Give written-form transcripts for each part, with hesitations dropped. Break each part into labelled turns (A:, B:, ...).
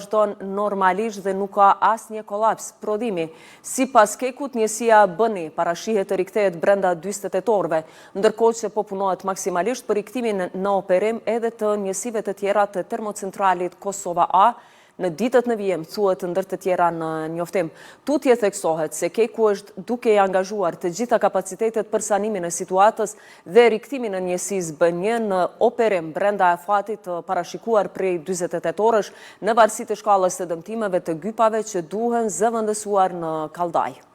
A: vazhdon normalisht dhe nuk ka asnjë kolaps prodhimi. Sipas Kekut, njësia bëni parashihet të rikthehet brenda 48 orëve, ndërkohë që po punohet maksimalisht për riktimin në operim edhe të njësive të tjera të termocentralit Kosova A, në ditët në vijem, thuhet ndër të tjera në njoftim. Tutje theksohet se Keku është duke i angazhuar të gjitha kapacitetet për sanimin e situatës dhe riktimin e njësisë B1 në operim brenda afatit të parashikuar prej 48 orësh në varësi të shkallës së dëmtimeve të gypave që duhen zëvendësuar në Kaldaj.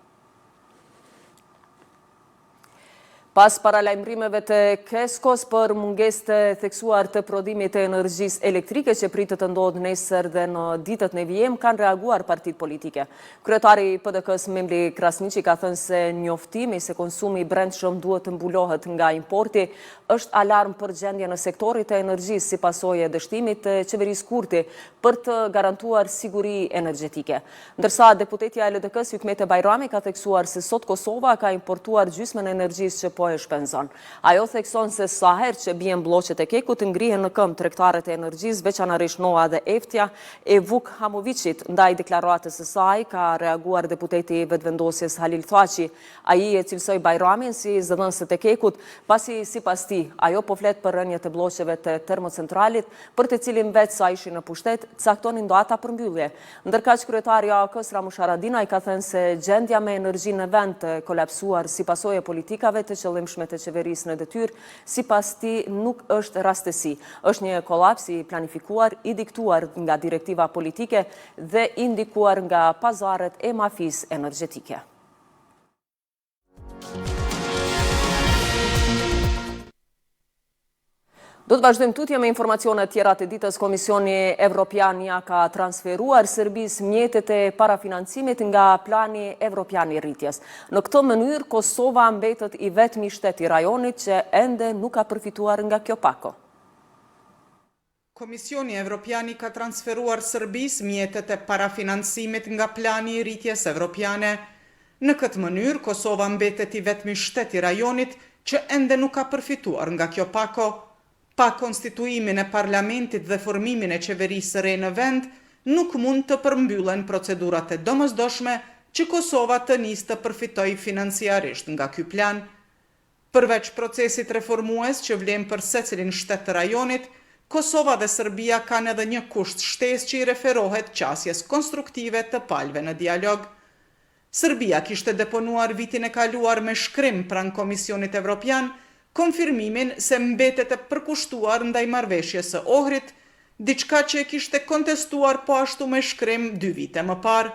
A: Pas paralajmërimeve të Keskos për mungesë të theksuar të prodhimit të energjisë elektrike që pritet të ndodhë nesër dhe në ditët në vijem, kanë reaguar partitë politike. Kryetari i PDK-s Memli Krasniqi ka thënë se njoftimi se konsumi i brendshëm duhet të mbulohet nga importi është alarm për gjendjen në sektorit të energjisë si pasojë e dështimit të qeverisë Kurti për të garantuar siguri energjetike. Ndërsa deputetja e LDK-s Hykmete Bajrami ka theksuar se sot Kosova ka importuar gjysmën e energjisë që po e shpenzon. Ajo thekson se sa herë që bien bloqet e Kekut ngrihen në këmbë tregtarët e energjisë, veçanërisht Noa dhe Eftja, e Vuk Hamovicit. Ndaj deklaratës së saj ka reaguar deputeti i vetëvendosjes Halil Thaçi. Ai e cilësoi Bajramin si zëdhënëse të Kekut, pasi sipas tij ajo po flet për rënjet e bloqeve të termocentralit, për të cilin vetë sa ishin në pushtet, caktonin data për mbyllje. Ndërkaq kryetari i AK-s Ramush Haradinaj ka thënë se gjendja me energji në vend të kolapsuar si pasojë e politikave të qëllimshme të qeverisë në detyrë, sipas tij nuk është rastësi. Është një kolaps i planifikuar, i diktuar nga direktiva politike dhe i ndikuar nga pazaret e mafisë energjetike. Do të vazhdojmë tutje me informacione tjera të ditës. Komisioni Evropian ja ka transferuar Serbisë mjetet e parafinancimit nga plani evropian i rritjes. Në këtë mënyrë, Kosova mbetet i vetmi shtet i rajonit që ende nuk ka përfituar nga kjo pako.
B: Komisioni Evropian ka transferuar Serbisë mjetet e parafinancimit nga plani i rritjes evropiane. Në këtë mënyrë, Kosova mbetet i vetmi shtet i rajonit që ende nuk ka përfituar nga kjo pako. Pa konstituimin e parlamentit dhe formimin e qeverisë së re në vend, nuk mund të përmbyllen procedurat e domosdoshme që Kosova të nisë të përfitoj financiarisht nga ky plan. Përveç procesit reformues që vlen për secilin shtet të rajonit, Kosova dhe Serbia kanë edhe një kusht shtesë që i referohet qasjes konstruktive të palëve në dialog. Serbia kishte deponuar vitin e kaluar me shkrim pranë Komisionit Evropian konfirmimin se mbetet e përkushtuar ndaj marrëveshjes së Ohrit, diçka që e kishte kontestuar po ashtu me shkrim 2 vite më parë.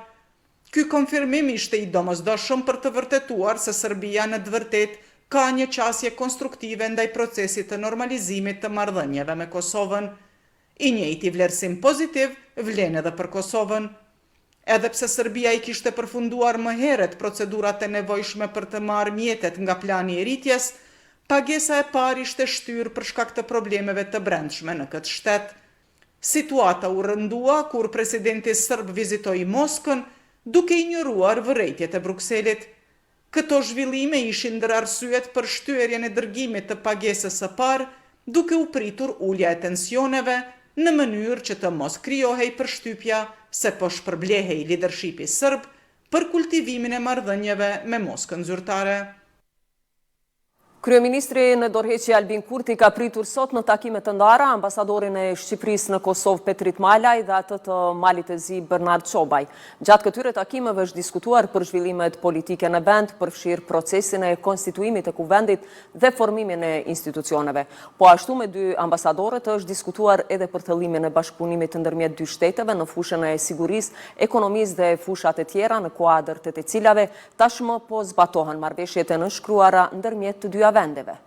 B: Ky konfirmim ishte i domosdoshëm për të vërtetuar se Serbia në të vërtetë ka një qasje konstruktive ndaj procesit të normalizimit të marrëdhënieve me Kosovën. I njëjti vlerësim pozitiv vlen edhe për Kosovën. Edhe pse Serbia i kishte përfunduar më herët procedurat e nevojshme për të marrë mjetet nga plani i rritjes, pagesa e parë ishte shtyrë për shkak të problemeve të brendshme në këtë shtet. Situata u rëndua kur presidenti serb vizitoi Moskën, duke injoruar vërejtjet e Brukselit. Këto zhvillime ishin ndër arsyet për shtyerjen e dërgimit të pagesës së parë, duke u pritur ulja e tensioneve në mënyrë që të mos krijohej përshtypja se po shpërblehej lidershipi serb për kultivimin e marrëdhënieve me Moskën zyrtare.
A: Kryeministri në dorëheqje Albin Kurti ka pritur sot në takime të ndara ambasadorin e Shqipërisë në Kosovë Petrit Malaj dhe atë të Malit e Zi Bernard Çobaj. Gjatë këtyre takimeve është diskutuar për zhvillimet politike në vend, përfshirë procesin e konstituimit të kuvendit dhe formimin e institucioneve. Po ashtu me 2 ambasadorët është diskutuar edhe për thellimin e bashkëpunimit ndërmjet 2 shteteve në fushën e sigurisë, ekonomisë dhe fushat e tjera në kuadër të cilave tashmë po zbatohen marrëveshjet e nënshkruara ndërmjet të 2 vendeve.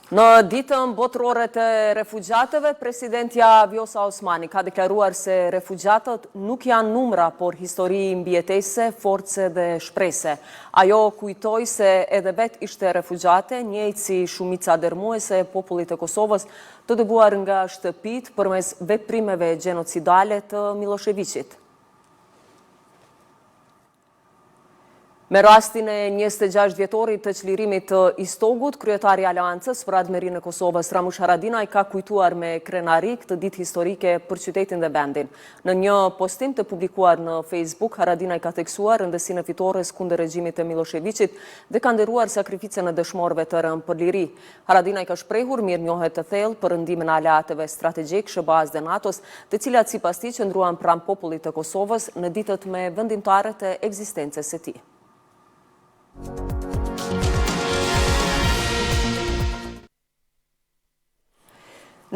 A: Në ditën botërore të refugjatëve, presidentja Vjosa Osmani ka deklaruar se refugjatët nuk janë numra, por histori mbijetese, force dhe shprese. Ajo kujtoi se edhe vet ishte refugjate, njëjtë si shumica dërmuese e popullit të Kosovës, të dëbuar nga shtëpit përmes veprimeve gjenocidale të Miloševićit. Me rastin e 26 vjetorit të çlirimit të Istogut, kryetari i Aleancës për Admerinë e Kosovës Ramush Haradinaj ka kujtuar me krenari këtë ditë historike për qytetin dhe vendin. Në një postim të publikuar në Facebook, Haradinaj ka theksuar rëndësinë e fitores kundër regjimit të Miloševićit dhe ka nderuar sakrificën e dëshmorëve të rënë për liri. Haradinaj ka shprehur mirënjohje të thellë për ndihmën e aleatëve strategjik SBA-s dhe NATO-s, të cilat sipas tij qëndruan pranë popullit të Kosovës në ditët me vendimtare të ekzistencës së tij.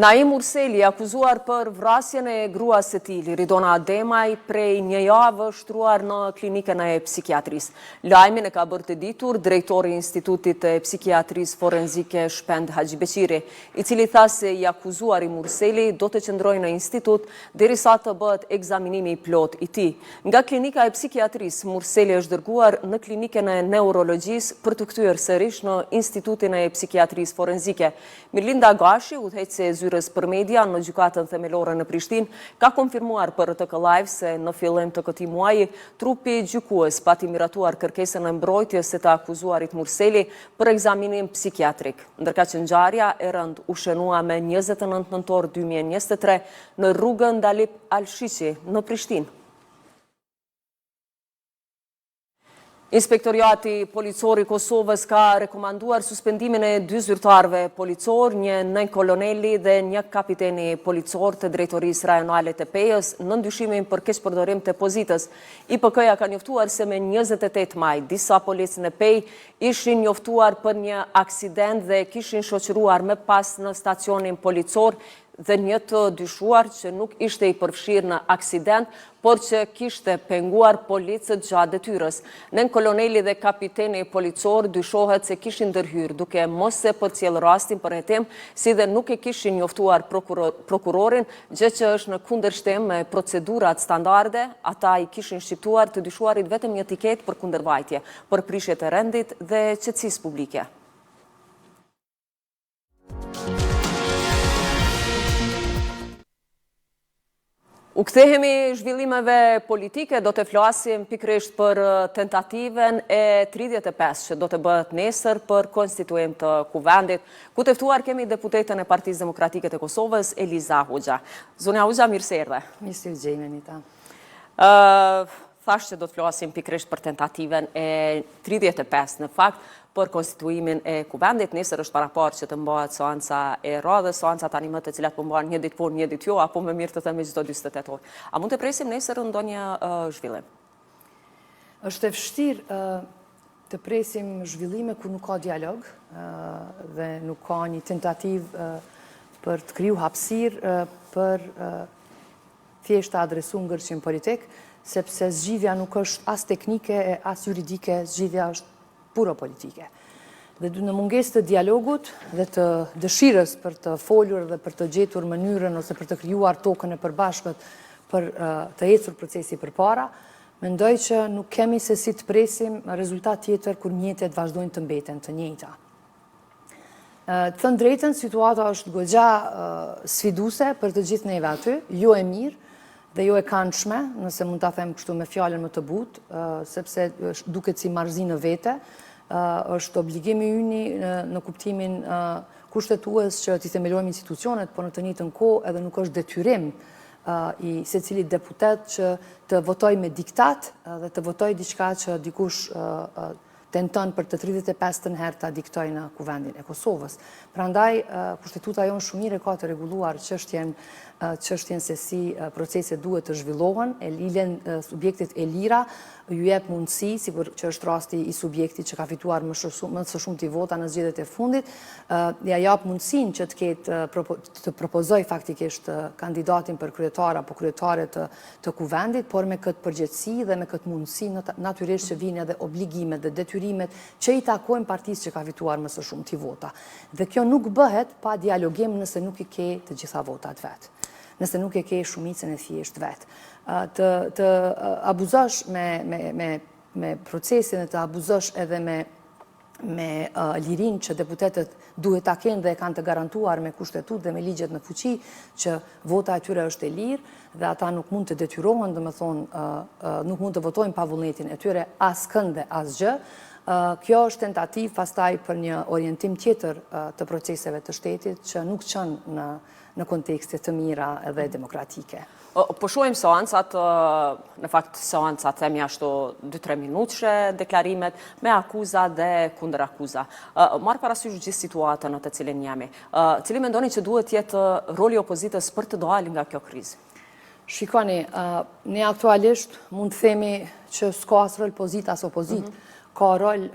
A: Naim Urseli, akuzuar për vrasjen e gruas së tij, Liridona Ademaj, prej një javë shtruar në klinikën e psikiatrisë. Lajmin e ka bërë të ditur drejtori i Institutit të Psikiatrisë Forenzike Shpend Haxhibeqiri, i cili tha se i akuzuari Urseli do të qëndrojë në institut derisa të bëhet ekzaminimi i plot i tij. Nga klinika e psikiatrisë, Urseli është dërguar në klinikën e neurologjisë për të kthyer sërish në Institutin e Psikiatrisë Forenzike. Mirlinda Gashi, udhëheqëse zyrës për media në gjykatën themelore në Prishtinë, ka konfirmuar për RTK Live se në fillim të këtij muaji trupi gjykues pati miratuar kërkesën e mbrojtjes së të akuzuarit Urseli për ekzaminim psikiatrik, ndërka që ngjarja e rënd u shënua me 29 nëntor 2023 në rrugën Dalip Alshiqi në Prishtinë. Inspektoriati Policor i Kosovës ka rekomanduar suspendimin e 2 zyrtarëve policor, një nën koloneli dhe një kapiteni policor të drejtorisë rajonale të Pejës në ndyshimin për keqpërdorim të pozitës. IPK-ja ka njoftuar se me 28 maj disa policë në Pejë ishin njoftuar për një aksident dhe kishin shoqëruar me pas në stacionin policor dhe një të dyshuar që nuk ishte i përfshirë në aksident, por që kishte penguar policët gjatë detyrës. Nën koloneli dhe kapiteni policor dyshohet se kishin ndërhyrë duke mos se përcjell rastin për hetim, si dhe nuk e kishin njoftuar prokurorin, gjë që është në kundërshtim me procedurat standarde. Ata i kishin shqiptuar të dyshuarit vetëm një tiketë për kundërvajtje, për prishje të rendit dhe qetësisë publike. U kthehemi zhvillimeve politike, do të flasim pikërisht për tentativen e 35 që do të bëhet nesër për konstituim të kuvendit, ku të ftuar kemi deputetën e Partisë Demokratike të Kosovës, Eliza Hoxha. Zonja Hoxha, mirë se erdhe.
C: Mirë se u gjejmë, Anita.
A: Thash që do të flasim pikërisht për tentativen e 35 në fakt, për konstituimin e kuvendit. Nesër është paraparë që të mbahet seanca e radhës, seanca tani më të cilat po mbahen një ditë punë, një ditë jo, apo më mirë të themi çdo 48 orë. A mund të presim nesër ndonjë zhvillim?
C: Është e vështirë të presim zhvillime ku nuk ka dialog dhe nuk ka një tentativë për të kriju hapësirë për thjesht të adresu ngërçim politik, sepse zgjidhja nuk është as teknike e as juridike, zgjidhja është puro politike. Dhe në mungesë të dialogut dhe të dëshirës për të folur dhe për të gjetur mënyrën ose për të krijuar tokën e përbashkët për të ecur procesi përpara, mendoj që nuk kemi se si të presim rezultat tjetër kur mjetet vazhdojnë të mbeten të njëjta. Të thënë drejtën, situata është goxha sfiduese për të gjithë neve aty, jo e mirë dhe jo e këndshme, nëse mund ta them kështu me fjalën më të butë, sepse duket si marrëzi në vete, është obligimi ynë në kuptimin kushtetues që t'i themelojmë institucionet, por në të njëjtën kohë edhe nuk është detyrim i secilit deputet që të votoj me diktat dhe të votoj diçka që dikush tenton për të 35 herë ta diktoj në kuvendin e Kosovës. Prandaj, kushtetuta jonë shumë mirë ka të reguluar çështjen se si proceset duhet të zhvillohen, e lilen subjektet e lira, ju jep mundësi, sikur që është rasti i subjektit që ka fituar më së shumti vota në zgjedhjet e fundit, ja jap mundësinë që të propozoj faktikisht kandidatin për kryetar apo kryetare të kuvendit, por me këtë përgjegjësi dhe me këtë mundësi natyrisht që vijnë edhe obligimet dhe detyrimet që i takojnë partisë që ka fituar më së shumti vota. Dhe kjo nuk bëhet pa dialogim nëse nuk i ke të gjitha votat vetë, nëse nuk e ke shumicën e thjesht vetë. Të abuzosh me procesin dhe të abuzosh edhe me me lirin që deputetët duhet ta kenë dhe e kanë të garantuar me kushtetut dhe me ligjet në fuqi që vota e tyre është e lirë dhe ata nuk mund të detyrohen, dhe më thonë, nuk mund të votojnë pa vullnetin e tyre as kënd dhe as gjë. Kjo është tentativ pastaj për një orientim tjetër të proceseve të shtetit që nuk qënë në kontekstet të mira dhe demokratike.
A: Po shohim seancat, në fakt seancat themi ashtu 2-3 minutëshe deklarimet me akuza dhe kundër akuza. Marr parasysh gjithë situatën në të cilën jemi. Cili mendoni që duhet jetë roli opozitës për të dalë nga kjo krizë?
C: Shikoni, ne aktualisht mund të themi që s'ka as rol pozit as opozit. Ka rol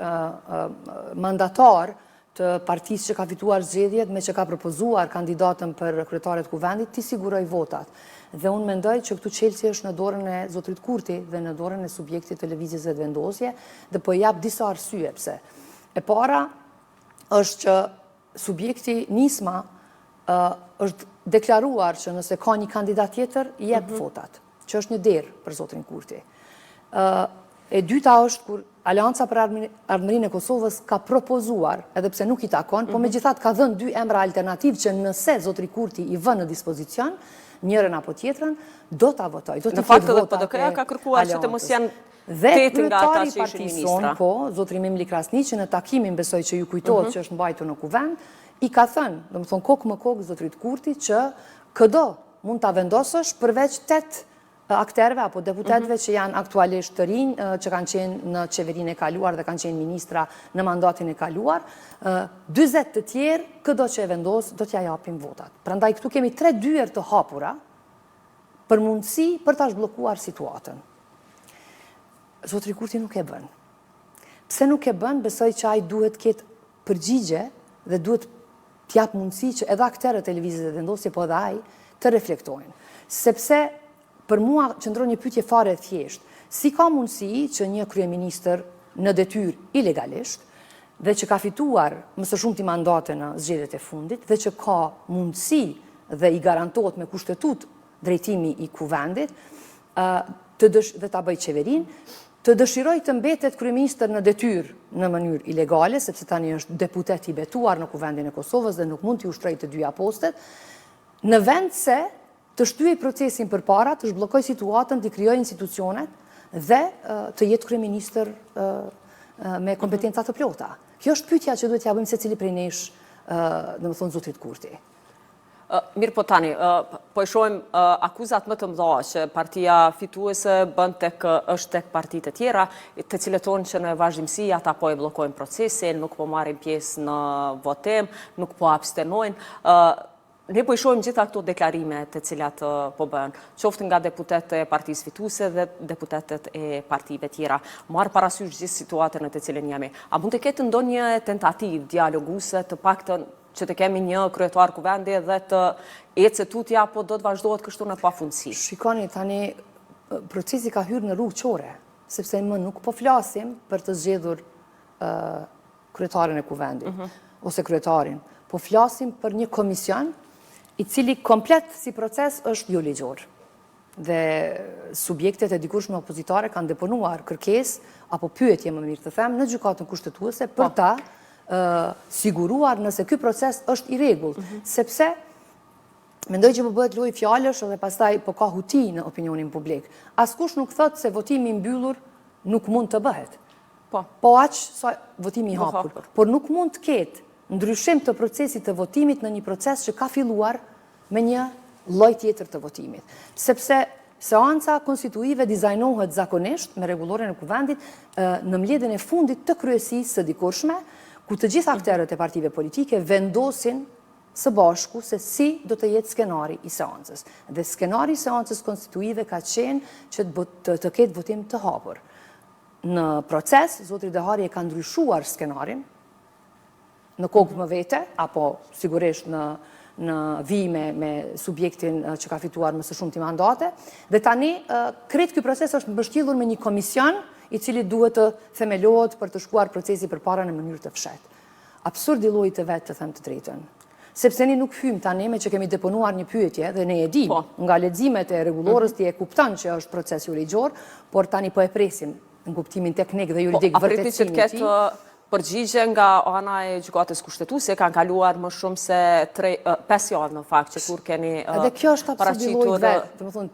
C: mandatar të partisë që ka fituar zgjedhjet me që ka propozuar kandidatën për kryetaret kuvendit t'i siguroj votat. Dhe unë mendoj që këtu çelësi është në dorën e Zotrit Kurti dhe në dorën e subjektit të lëvizjes dhe vendosje dhe po jap disa arsye pse. E para është që subjekti nisma është deklaruar që nëse ka një kandidat tjetër i jep votat, që është një derë për Zotrin Kurti. E dyta është kur Alianca për Ardhmërinë e Kosovës ka propozuar, edhe pse nuk i takon, po megjithatë ka dhënë 2 emra alternativ që nëse Zotri Kurti i vën në dispozicion, njërën apo tjetrën, do ta votoj.
A: Në fakt edhe PDK-ja ka kërkuar që të mos janë 8 nga ata që ishin ministra.
C: Po, Zotri Mimli Krasni, që në takimin besoj që ju kujtohet që është mbajtur në kuvend, i ka thënë, do të thonë kokë më kokë Zotrit Kurti, që këdo mund ta vendosësh përveç 8 akterëve apo deputetëve që janë aktualisht të rinj, që kanë qenë në qeverinë e kaluar dhe kanë qenë ministra në mandatin e kaluar, 40 të tjerë, këdo që e vendos, do t'ja japim votat. Prandaj këtu kemi 3 dyer të hapura për mundësi për ta zhbllokuar situatën. Zotri Kurti nuk e bën. Pse nuk e bën? Besoj që ai duhet ketë përgjigje dhe duhet t'jap mundësi që edhe akterët e lëvizjes dhe vendosje, po edhe ai, të reflektojnë. Sepse për mua qëndron një pyetje fare thjesht. Si ka mundësi që një kryeministër në detyrë ilegalisht dhe që ka fituar më së shumti mandate në zgjedhjet e fundit dhe që ka mundësi dhe i garantohet me kushtetut drejtimi i kuvendit dhe ta bëjë qeverinë, të dëshiroj të mbetet kryeministër në detyrë në mënyrë ilegale, sepse tani është deputet i betuar në kuvendin e Kosovës dhe nuk mund t'i ushtrojë të 2 postet, në vend se të shtyej procesin përpara, të zhbllokoj situatën, të krijojë institucionet dhe të jetë kryeministër me kompetenca të plota. Kjo është pyetja që duhet t'ia bëjmë secili prej nesh, domethënë Zotrit Kurti.
A: Mirë po tani, po e shohim akuzat më të mëdha që partia fituese bën është tek partitë të tjera, të cilët thonë që në vazhdimsi ata po e bllokojnë procesin, nuk po marrin pjesë në votim, nuk po abstenojnë. Ne po i shohim gjitha këto deklarime të cilat po bëhen, qoftë nga deputetët e partisë fituese dhe deputetët e partive tjera. Marr parasysh gjithë situatën në të cilën jemi. A mund të ketë ndonjë tentativë dialoguese, të paktën që të kemi një kryetar kuvendi dhe të ecë tutja, apo do të vazhdohet kështu në pafundësi?
C: Shikoni, tani procesi ka hyrë në rrugë qore, sepse më nuk po flasim për të zgjedhur kryetarin e kuvendit ose kryetarin, po flasim për një komision i cili komplet si proces është jo ligjor. Dhe subjektet e dikurshme opozitare kanë deponuar kërkesë apo pyetje, më mirë të them, në gjykatën kushtetuese për ta siguruar nëse ky proces është i rregullt, sepse mendoj që po bëhet lojë fjalësh dhe pastaj po ka huti në opinionin publik. Askush nuk thotë se votimi i mbyllur nuk mund të bëhet. Po aq sa votimi i hapur. Por nuk mund të ketë ndryshim të procesit të votimit në një proces që ka filluar me një lloj tjetër të votimit. Sepse seanca konstituive dizajnohet zakonisht me rregulloren e kuvendit në mbledhjen e fundit të kryesisë së dikurshme, ku të gjithë akterët e partive politike vendosin së bashku se si do të jetë skenari i seancës. Dhe skenari i seancës konstituive ka qenë që të ketë votim të hapur. Në proces, Zotri Dehari e ka ndryshuar skenarin në kokë më vete, apo sigurisht në vime me subjektin që ka fituar më së shumti mandate, dhe tani krejt ky proces është mbështjellur me një komision i cili duhet të themelohet për të shkuar procesi përpara në mënyrë të fshehtë. Absurd i llojit të vet, të them të drejtën. Sepse ne nuk hym tani me që kemi deponuar një pyetje dhe ne e dim, nga leximet e rregullorës ti e kupton që është proces jo ligjor, por tani po e presim në kuptimin teknik dhe juridik vërtetësimin e tij.
A: Përgjigje nga ana e gjykatës kushtetuese kanë kaluar më shumë se 5 javë në fakt që kur keni
C: Edhe kjo është absurdiloj vetë, domethënë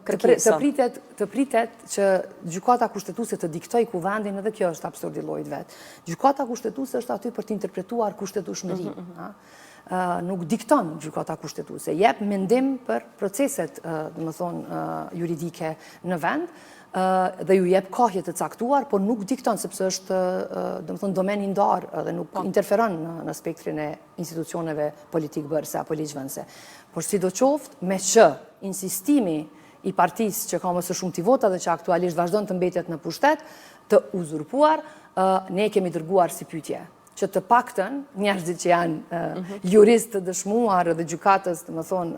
C: të pritet që gjykata kushtetuese të diktoj kuvendin, edhe kjo është absurdiloj vetë. Gjykata kushtetuese është aty për të interpretuar kushtetueshmërinë, nuk dikton gjykata kushtetuese, jep mendim për proceset, domethënë juridike në vend, dhe ju jep kohje të caktuar, por nuk dikton sepse është domethënë domen i ndarë dhe nuk interferon në spektrin e institucioneve politik bërëse apo ligjvënëse. Por sidoqoftë, me që insistimi i partisë që ka më së shumti vota dhe që aktualisht vazhdon të mbetet në pushtet, të uzurpuar, ne kemi dërguar si pyetje që të paktën njerëzit që janë juristë të dëshmuar dhe gjykatës, domethënë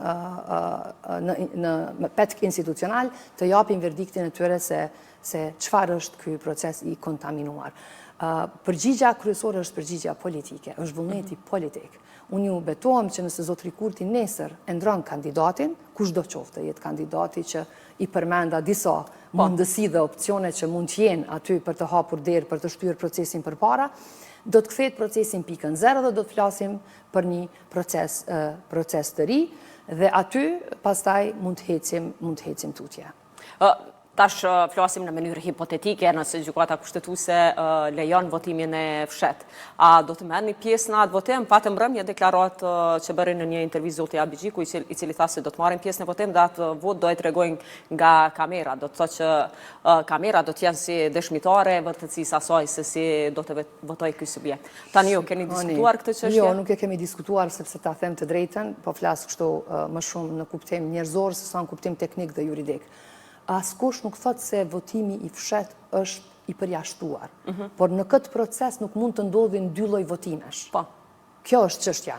C: në petk institucional, të japin verdiktin e tyre se çfarë është ky proces i kontaminuar. Përgjigja kryesore është përgjigja politike, është vullneti politik. Unë ju betohem që nëse zotëri Kurti nesër e ndron kandidatin, kushdo qoftë jetë kandidati që i përmenda disa mundësi dhe opcione që mund të jenë aty për të hapur derë, për të shtyr procesin përpara, do të kthehet procesin pikën 0 dhe do të flasim për një proces të ri dhe aty pastaj mund të ecim tutje.
A: Tash flasim në mënyrë hipotetike nëse gjykata kushtetuese lejon votimin e fshet. A do të merrni pjesë në atë votim? Patëm mbrëmje deklaratë që bëri në një intervistë zoti Abigjiku, i cili tha se do të marrin pjesë në votim dhe atë vot do e tregojnë nga kamera. Do të thotë që kamera do të jenë si dëshmitare vërtetësisë asaj se si do të votojë ky subjekt. Tani ju keni diskutuar këtë çështje?
C: Jo, nuk e kemi diskutuar sepse ta them të drejtën, po flas kështu më shumë në kuptim njerëzor se sa në kuptim teknik dhe juridik. Askush nuk thot se votimi i fshet është i përjashtuar, por në këtë proces nuk mund të ndodhin dy lloj votimesh. Kjo është çështja.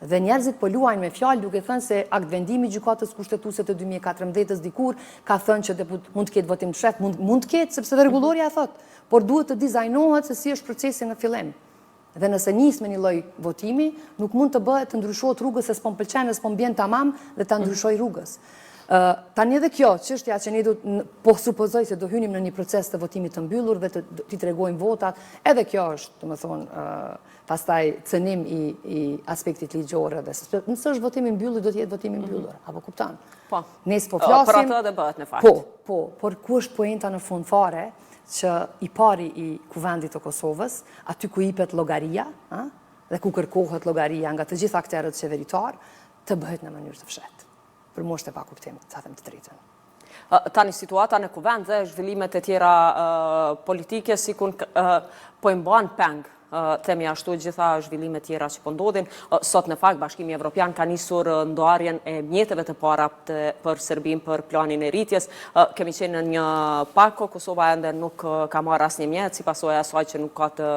C: Dhe njerëzit po luajnë me fjalë duke thënë se aktvendimi i gjykatës kushtetuese të 2014-s dikur ka thënë që mund të ketë votim fshet, mund të ketë sepse rregulloria e thot, por duhet të dizajnohet se si është procesi në fillim. Dhe nëse nis me një lloj votimi, nuk mund të bëhet të ndryshohet rrugës se s'po m'pëlqen, s'po m'bjen tamam dhe ta ndryshoj rrugës. Tani edhe kjo, çështja që ne po supozoj se do hynim në një proces të votimit të mbyllur dhe t'i tregojmë votat, edhe kjo është, domethënë, pastaj cënim i aspektit ligjor edhe nëse është votimi i mbyllur, do të jetë votimi i mbyllur, apo kupton?
A: Po.
C: Ne s'po flasim.
A: Për atë edhe bëhet në fakt.
C: Po, por ku është poenta në fund fare që i pari i kuvendit të Kosovës, aty ku jepet llogaria, dhe ku kërkohet llogaria nga të gjithë aktorët qeveritar, të bëhet në mënyrë të fshehtë. Për mua është e pa kuptim, sa them të drejtën.
A: Tani situata në kuvend dhe zhvillimet e tjera politike sikur po i mban peng themi ashtu gjitha zhvillimet tjera që po ndodhin. Sot në fakt Bashkimi Evropian ka nisur ndarjen e mjeteve të para për Serbinë për planin e rritjes. Kemi qenë në një pako, Kosova ende nuk ka marrë asnjë mjet si pasojë e asaj që nuk ka të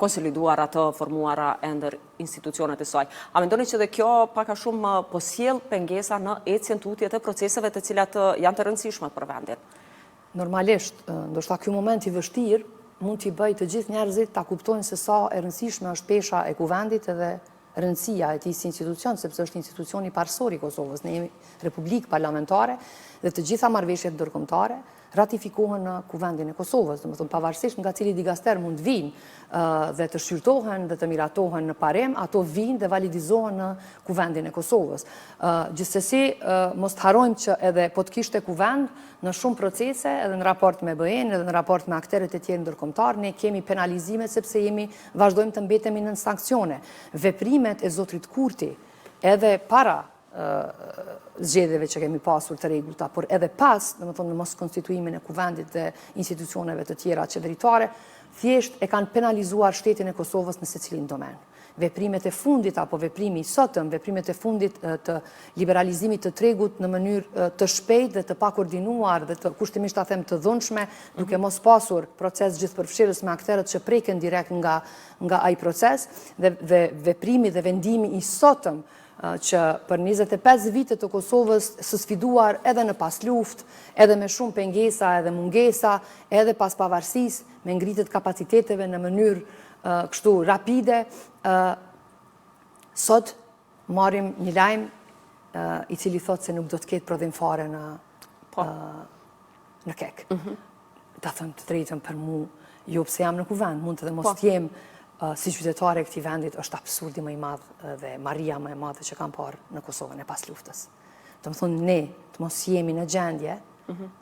A: konsoliduar atë formuara ndër institucionet e saj. A mendoni që dhe kjo pak a shumë po sjell pengesa në ecjen tutje të proceseve të cilat janë të rëndësishme për vendin?
C: Normalisht, ndoshta ky moment i vështirë mund t'i bëj të gjithë njerëzit ta kuptojnë se sa e rëndësishme është pesha e kuvendit edhe rëndësia e këtij institucion, sepse është institucioni parësor i Kosovës. Ne jemi republikë parlamentare dhe të gjitha marrëveshjet ndërkombëtare ratifikohen në kuvendin e Kosovës, domethënë pavarësisht nga cili digaster mund vinë dhe të shqyrtohen dhe të miratohen në parem, ato vinë dhe validizohen në kuvendin e Kosovës. Gjithsesi, mos të harojmë që edhe po të kishte kuvend në shumë procese, edhe në raport me BE-n, edhe në raport me aktorët e tjerë ndërkombëtar, ne kemi penalizime sepse vazhdojmë të mbetemi në sankcione. Veprimet e zotrit Kurti, edhe para zgjedhjeve që kemi pasur të rregullta, por edhe pas, domethënë në mos konstituimin e kuvendit dhe institucioneve të tjera qeveritare, thjesht e kanë penalizuar shtetin e Kosovës në secilin domen. Veprimet e fundit apo veprimi i sotëm, veprimet e fundit të liberalizimit të tregut në mënyrë të shpejtë dhe të pakoordinuar dhe të kushtimisht ta them të dhunshme, duke mos pasur proces gjithëpërfshirës me aktorët që preken direkt nga ai proces dhe veprimi dhe vendimi i sotëm që për 25 vite të Kosovës së sfiduar edhe në pas luft, edhe me shumë pengesa edhe mungesa, edhe pas pavarësisë, me ngritjet kapaciteteve në mënyrë kështu rapide, sot marrim një lajm i cili thotë se nuk do të ketë prodhim fare në kek. Ta thëmë të drejtën për mu, jo pse jam në kuvend, mund të dhe mos t'jem si qytetare e këtij vendit është absurdi më i madh dhe marria më e madhe që kam parë në Kosovën e pas luftës. Do të thonë ne të mos jemi në gjendje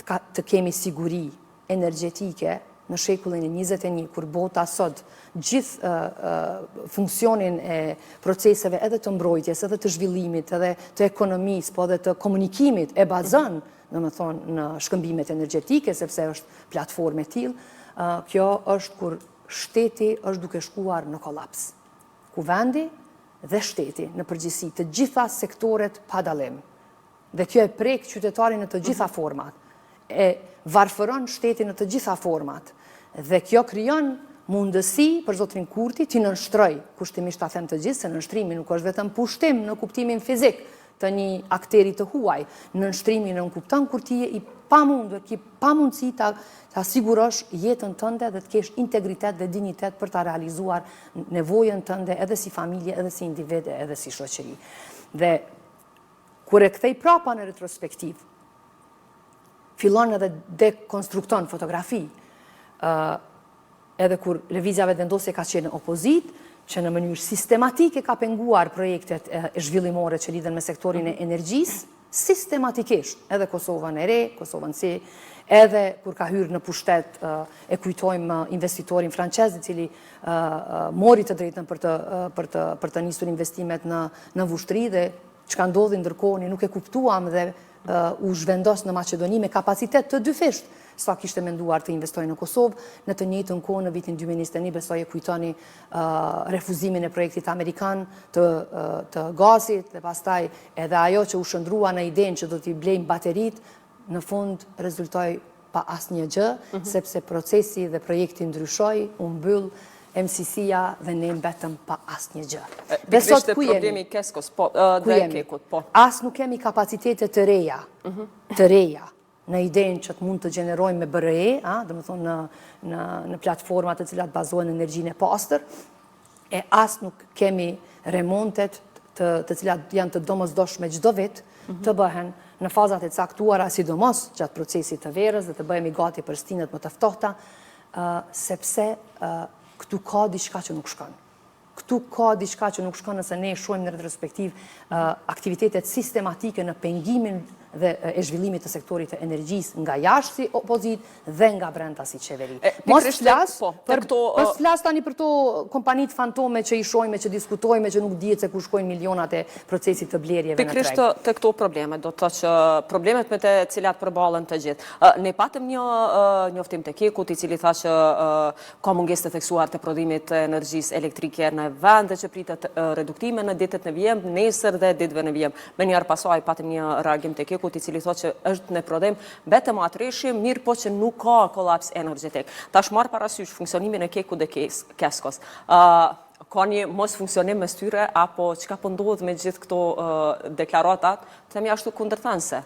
C: të kemi siguri energjetike në shekullin e 21, kur bota sot gjithë funksionin e proceseve edhe të mbrojtjes, edhe të zhvillimit, edhe të ekonomisë, po edhe të komunikimit e bazon, domethënë, në shkëmbimet energjetike, sepse është platformë e tillë, kjo është kur shteti është duke shkuar në kolaps. Ku vendi dhe shteti në përgjithësi të gjitha sektoret pa dallim. Dhe kjo e prek qytetarin në të gjitha format, e varfëron shtetin në të gjitha format, dhe kjo krijon mundësi për zotrin Kurti të nënshtroj, kushtimisht ta them të gjithë, se nënshtrimi nuk është vetëm pushtim në kuptimin fizik të një akteri të huaj, nënshtrimi nënkupton kur ti je i pamundur, ki pamundësi ta sigurosh jetën tënde dhe të kesh integritet dhe dignitet për ta realizuar nevojën tënde edhe si familje, edhe si individ, edhe si shoqëri. Dhe kur e kthej prapa në retrospektiv, fillon edhe dekonstrukton fotografi, edhe kur lëvizjave vendosje ka qenë opozit, që në mënyrë sistematike ka penguar projektet zhvillimore që lidhen me sektorin e energjisë, sistematikisht, edhe Kosovën e re, Kosovën C, edhe kur ka hyrë në pushtet, e kujtojmë investitorin francez, i cili mori të drejtën për të nisur investimet në vushtri, dhe çka ndodhi ndërkohë nuk e kuptuam dhe u zhvendos në Maqedoni me kapacitet të dyfisht, sa kishte menduar të investojë në Kosovë. Në të njëjtën kohë në vitin 2021 besoj e kujtoni refuzimin e projektit amerikan të gazit, dhe pastaj edhe ajo që u shndrua në idenë që do t'i blejmë baterit, në fund rezultoi pa asnjë gjë, sepse procesi dhe projekti ndryshoi, u mbyll MCC-ja dhe ne mbetëm pa asnjë gjë.
A: Dhe sot ku jemi? Problemi i Keskos, dhe Kekut, po.
C: As nuk kemi kapacitete të reja, në idenë që të mund të gjenerojmë me BRE, dhe më thonë në platformat të cilat bazohen në energjinë e pastër, e as nuk kemi remontet të cilat janë të domosdoshme çdo vit të bëhen në fazat e caktuara, sidomos gjatë procesit të verës, dhe të bëhemi gati për stinët më të ftohta, sepse këtu ka diçka që nuk shkon. Këtu ka diçka që nuk shkon nëse ne shohim në retrospektiv aktivitetet sistematike në pengimin dhe e zhvillimit të sektorit të energjisë nga jashtë si opozit dhe nga brenda si qeveri. Mos flas tani për to kompanit fantome që i shohime, që diskutojme, që nuk dihet se ku shkojnë milionat e procesit të blerjeve në treg.
A: Pikërisht të këto probleme, do të thotë që problemet me të cilat përballen të gjithë. Ne patëm një njoftim të Kekut, i cili tha që ka mungesë të theksuar të prodhimit të energjisë elektrike në vende që pritet reduktime në ditët në vijim, nesër dhe ditëve në vijim. Me njëherë pasaj patëm një reagim të Kekut, i cili thotë që është në prodhim vetëm atreshje, mirë po që nuk ka kolaps energjetik. Tash marr parasysh funksionimin e Kekut dhe Keskos. Ka një mos funksionim mes tyre, apo çka po ndodh me gjithë këto deklaratat, themi ashtu kundërthanëse?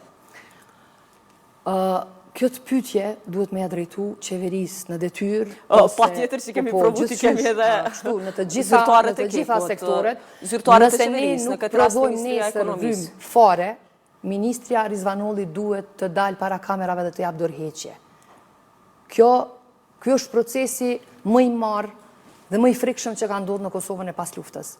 C: Kjo të pyetje duhet me ja drejtu qeverisë në detyrë.
A: Patjetër që kemi provu të kemi edhe
C: në të gjitha sektoret.
A: Zyrtarët e qeverisë, në këtë rast Ministria e Ekonomisë.
C: Fare, Ministria Rizvanolli duhet të dalë para kamerave dhe të jap dorëheqje. Kjo është procesi më i marrë dhe më i frikshëm që ka ndodhur në Kosovën e pas luftës.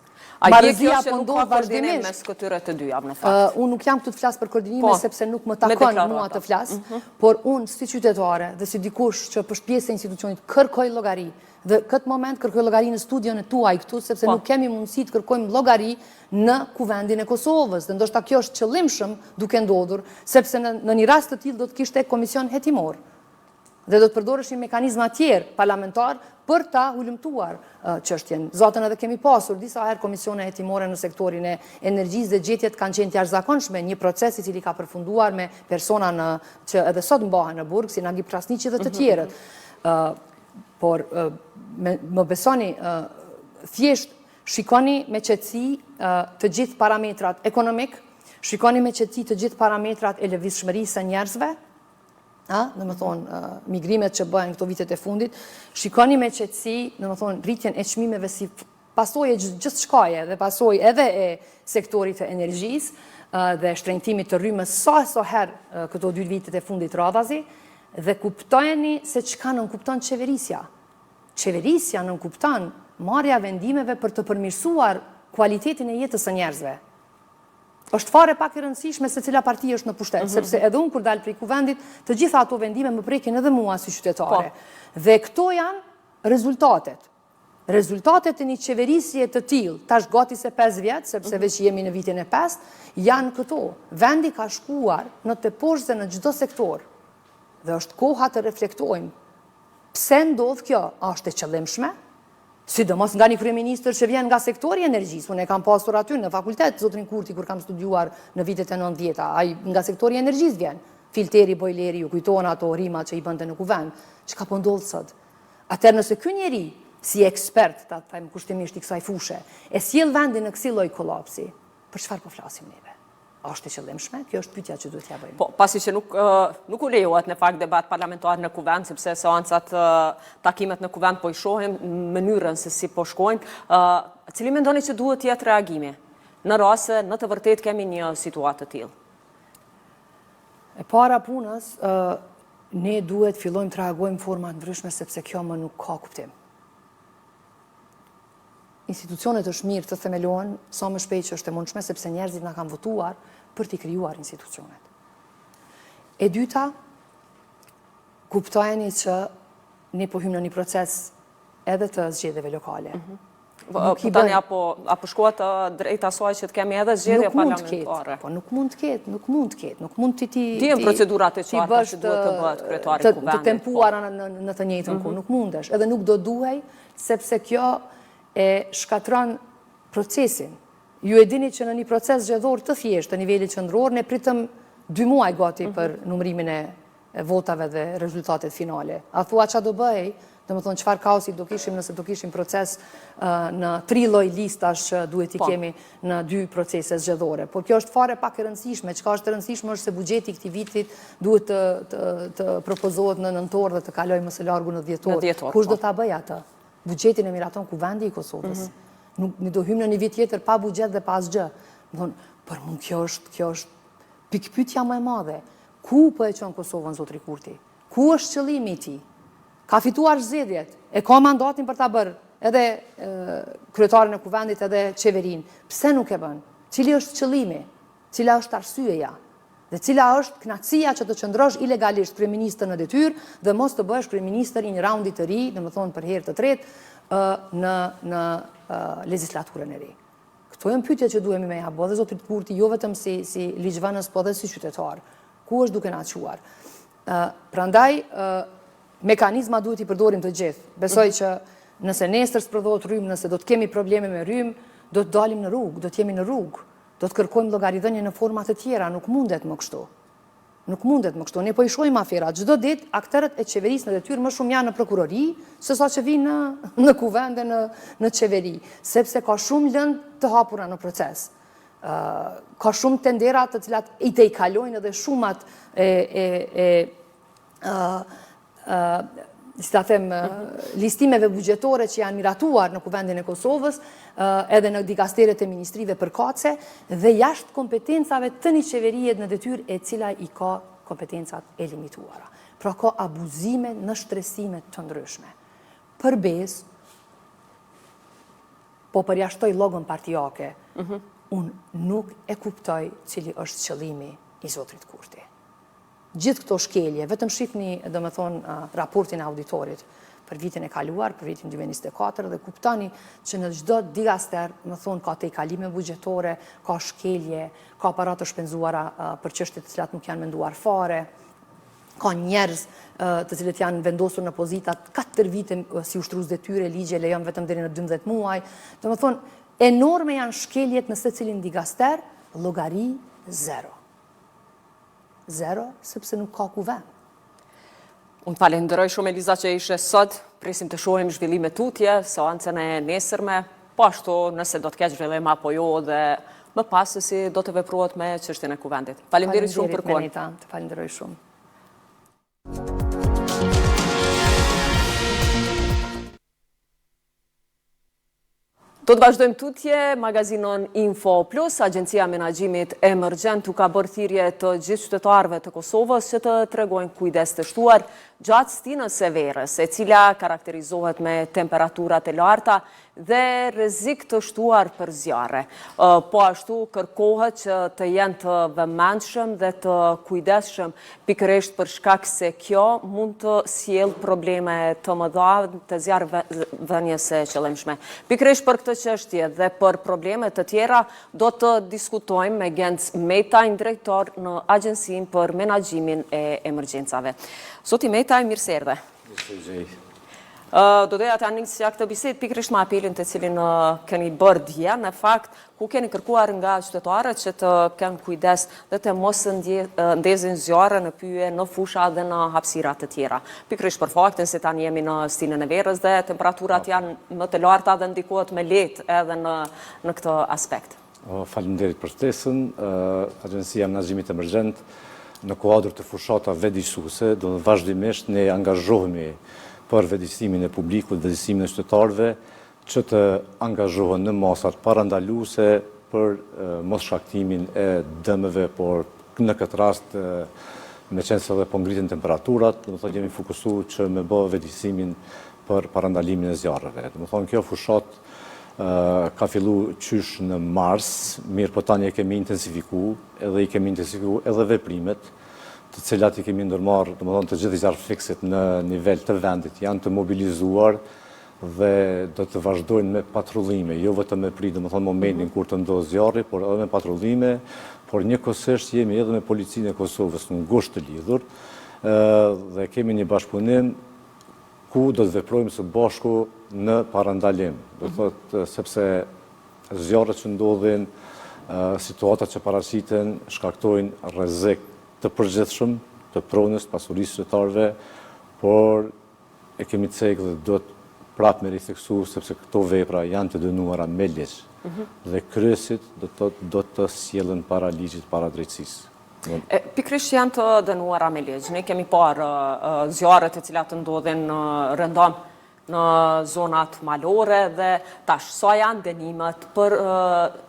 A: A je kjo që nuk ka koordinim mes këtyre të dyja, në fakt?
C: Unë nuk jam këtu të flas për koordinime, sepse nuk më takon mua të flas, por unë si qytetare dhe si dikush që është pjesë e institucionit kërkoj llogari. Dhe këtë moment kërkoj llogari në studion e tuaj këtu, sepse nuk kemi mundësi të kërkojmë llogari në kuvendin e Kosovës. Dhe ndoshta kjo është qëllimshëm duke ndodhur, sepse në një rast të tillë do të kishte komision hetimor. Dhe do të përdorëshin mekanizma tjerë parlamentar për ta hulumtuar çështjen. Zotën edhe kemi pasur disa herë komisione hetimore në sektorin e energjisë dhe gjetjet kanë qenë të jashtëzakonshme, një proces i cili ka përfunduar me persona që edhe sot mbahen në burg, si Nagip Krasniqi dhe të tjerët. Por më besoni, thjesht shikoni me qetësi të gjithë parametrat ekonomik, shikoni me qetësi të gjithë parametrat e lëvizshmërisë së njerëzve, në më thonë migrimet që bëhen këto vitet e fundit, shikoni me qetësi, në më thonë rritjen e çmimeve si pasojë gjithë shkaje dhe pasojë edhe e sektorit të energjisë dhe shtrenjtimit të rrymës sa herë këto 2 vitet e fundit radhazi, dhe kuptojeni se çka nënkupton qeverisja. Qeverisja nënkupton marrja vendimeve për të përmirësuar kualitetin e jetës së njerëzve. Është fare pak e rëndësishme se cila parti është në pushtet, sepse edhe unë kur dalë prej kuvendit, të gjitha ato vendime më prekin edhe mua si qytetare. Dhe këto janë rezultatet. Rezultatet e një qeverisje të tillë, tash gati se 5 vjetë, sepse veç jemi në vitin e 5, janë këto. Vendi ka shkuar në të poshtë në çdo sektor. Dhe është koha të reflektojmë. Pse ndodh kjo? A është e qëllimshme? Sidomos nga një kryeministër që vjen nga sektori i energjisë. Unë e kam pasur aty në fakultet, zotrin Kurti, kur kam studiuar në vitet e 90-ta. Ai nga sektori i energjisë vjen. Filteri, bojleri, ju kujtohen ato rimat që i bënte në kuvend. Çka po ndodh sot? Atëherë nëse ky njeri, si ekspert, ta them kushtimisht i kësaj fushë, e sjell vendin në kësaj lloj kollapsi, për çfarë po flasim neve? A është e qëllimshme? Kjo është pyetja që duhet t'ja bëjmë.
A: Po, pasi që nuk u lejohet në fakt debat parlamentar në kuvend, sepse seancat, takimet në kuvend po i shohim në mënyrën se si po shkojnë, cili mendoni që duhet të jetë reagimi në rast se në të vërtetë kemi një situatë të tillë?
C: E para punës, ne duhet fillojmë të reagojmë në forma ndryshme sepse kjo më nuk ka kuptim. Institucionet është mirë të themelohen sa më shpejt që është e mundshme, sepse njerëzit na kanë votuar për t'i krijuar institucionet. E dyta, kuptojeni që ne po hymë në një proces edhe të zgjedhjeve lokale.
A: Tani apo shkohet drejt asaj që të kemi edhe zgjedhje parlamentare.
C: Po nuk mund të ketë, nuk mund të ketë, nuk mund ti
A: Dihem procedurat e qarta që duhet të bëhet kryetari i kuvendit.
C: Të tempuara në të njëjtën kohë, nuk mundesh, edhe nuk do duhej, sepse kjo e shkatron procesin. Ju e dini që në një proces zgjedhor të thjeshtë të nivelit qendror, ne pritëm 2 muaj gati për numërimin e votave dhe rezultatet finale. A thua ç'a do bëhej? Domethënë çfarë kaosi do kishim nëse do kishim proces në 3 lloj listash që duhet i kemi në 2 procese zgjedhore. Por kjo është fare pak e rëndësishme. Çka është e rëndësishme është se buxheti i këtij vitit duhet të propozohet në nëntor dhe të kalojë më së largu në dhjetor. Kush do ta bëjë atë? Buxhetin e miraton kuvendi i Kosovës. Nuk do hymë në një vit tjetër pa buxhet dhe pa asgjë. Për mua kjo është pikpyetja më e madhe. Ku po e çon Kosovën zotri Kurti? Ku është qëllimi i tij? Ka fituar zgjedhjet, e ka mandatin për ta bërë edhe kryetarin e kuvendit edhe qeverinë. Pse nuk e bën? Cili është qëllimi? Cila është arsyeja? Dhe cila është kënaqësia që të qëndrosh ilegalisht kryeministër në detyrë dhe mos të bëhesh kryeministër i një raundi të ri, domethënë për herë të tretë në legislaturën e ri. Këto janë pyetjet që duhemi me ja bë dhe zotrit Kurti, jo vetëm si ligjvënës, po edhe si qytetar. Ku është duke na çuar? Prandaj mekanizma duhet i përdorim të gjithë. Besoj që nëse nesër sprodhohet rrymë, nëse do të kemi probleme me rrymë, do të dalim në rrugë, do të jemi në rrugë. Do të kërkojmë llogaridhënie në forma të tjera, nuk mundet më kështu. Nuk mundet më kështu. Ne po i shohim aferat. Çdo ditë aktorët e qeverisë në detyrë më shumë janë në prokurori, se sa që vinë në kuvende në qeveri, sepse ka shumë lëndë të hapura në proces. Ka shumë tendera të cilat i te i kalojnë edhe shumat si ta them, listimeve buxhetore që janë miratuar në kuvendin e Kosovës, edhe në dikasteret e ministrive përkatëse, dhe jashtë kompetencave të një qeverie në detyrë e cila i ka kompetencat e limituara. Pra ka abuzime në shtresime të ndryshme. Përbes, po përjashtoj llogën partijake, unë nuk e kuptoj cili është qëllimi i zotrit Kurti. Gjithë këto shkelje, vetëm shihni, domethënë, raportin e auditorit për vitin e kaluar, për vitin 2024, dhe kuptoni që në çdo dikaster, më thonë, ka tejkalime buxhetore, ka shkelje, ka aparatë të shpenzuara për çështje të cilat nuk janë menduar fare, ka njerëz të cilët janë vendosur në pozitat 4 vite si ushtrues detyre, ligji e lejon vetëm deri në 12 muaj. Domethënë, enorme janë shkeljet në secilin dikaster, llogari zero. Zero, sepse nuk ka kuvend.
A: Unë falenderoj shumë Eliza që ishe sot, presim të shohim zhvillime tutje, seancën e nesërme, po ashtu nëse do të keq zhvillim apo jo dhe më pas se si do të veprohet me çështjen e kuvendit. Faleminderit shumë për kohën.
C: Të falenderoj shumë.
A: Do të vazhdojmë tutje, magazinon Info Plus, Agjencia Menaxhimit Emergjent u ka bërë thirrje të gjithë qytetarëve të Kosovës që të tregojnë kujdes të shtuar gjatë stinës së verës, e cila karakterizohet me temperaturat e larta, dhe rrezik të shtuar për zjarre. Po ashtu kërkohet që të jenë të vëmendshëm dhe të kujdesshëm pikërisht për shkak se kjo mund të sjellë probleme të mëdha të zjarrvënies së qëllimshme. Pikërisht për këtë çështje dhe për probleme të tjera do të diskutojmë me Genc Metaj, drejtor në Agjencinë për Menaxhimin e Emergjencave. Zoti Metaj, mirë se erdhe. Do doja të nisja këtë bisedë pikërisht me apelin të cilin keni bërë dje, në fakt ku keni kërkuar nga qytetarët që të kenë kujdes dhe të mos ndezin zjarre në pyje, në fusha dhe në hapësira të tjera. Pikërisht për faktin se tani jemi në stinën e verës dhe temperaturat janë më të larta dhe ndikohet me lehtë edhe në këtë aspekt.
D: Faleminderit për ftesën. Agjencia e Menaxhimit Emergjent në kuadër të fushata vetëdijsuese do vazhdimisht ne angazhohemi për vetëdijsimin e publikut, vetëdijsimin e qytetarëve, që të angazhohen në masat parandaluese për mos shkaktimin e dëmeve, por në këtë rast me qenë se dhe po ngritin temperaturat, do të thotë jemi fokusuar që me bë vetëdijsimin për parandalimin e zjarreve. Do të thonë kjo fushat ka fillu qysh në mars, mirë po tani e kemi intensifikuar edhe veprimet, të cilat i kemi ndërmarrë, domethënë të gjithë zjarrfikësit në nivel të vendit janë të mobilizuar dhe do të vazhdojnë me patrullime, jo vetëm me prit, domethënë momentin kur të ndodhë zjarri, por edhe me patrullime, por njëkohësisht jemi edhe me policinë e Kosovës në ngushtë të lidhur dhe kemi një bashkëpunim ku do të veprojmë së bashku në parandalim. Do të thotë sepse zjarret që ndodhin, situatat që paraqiten shkaktojnë rrezik të përgjithshëm të pronës pasurisë qytetarëve, por e kemi cekë dhe do të prapë me ritheksu sepse këto vepra janë të dënuara me ligj. Dhe kryesit do të sjellën para ligjit, para drejtësisë.
A: Pikërisht janë të dënuara me ligj. Ne kemi parë zjarret të cilat ndodhin rëndom në zonat malore dhe tash sa janë dënimet për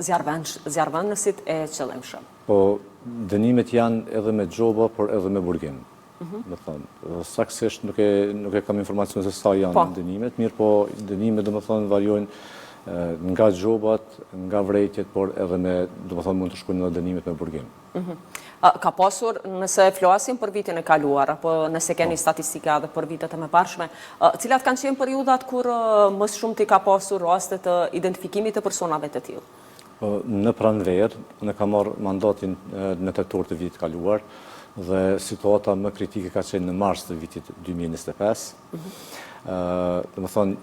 A: zjarrvënësit e qëllimshëm.
D: Po, dënimet janë edhe me gjoba, por edhe me burgim. Më thonë, saktësisht nuk e kam informacion se sa janë dënimet, mirë po dënimet do më thonë variojnë nga gjobat, nga vrejtjet, por edhe me, do më thonë, mund të shkojnë edhe dënimet me burgim.
A: Ka pasur, nëse flasim për vitin e kaluar, apo nëse keni statistika dhe për vitet e mëparshme, cilat kanë qenë periudat kur më shumë ti ka pasur raste të identifikimit të personave të tillë?
D: Në pranverë, unë kam marrë mandatin në tetor të vitit kaluar dhe situata më kritike ka qenë në mars të vitit 2025. Dhe më thonë,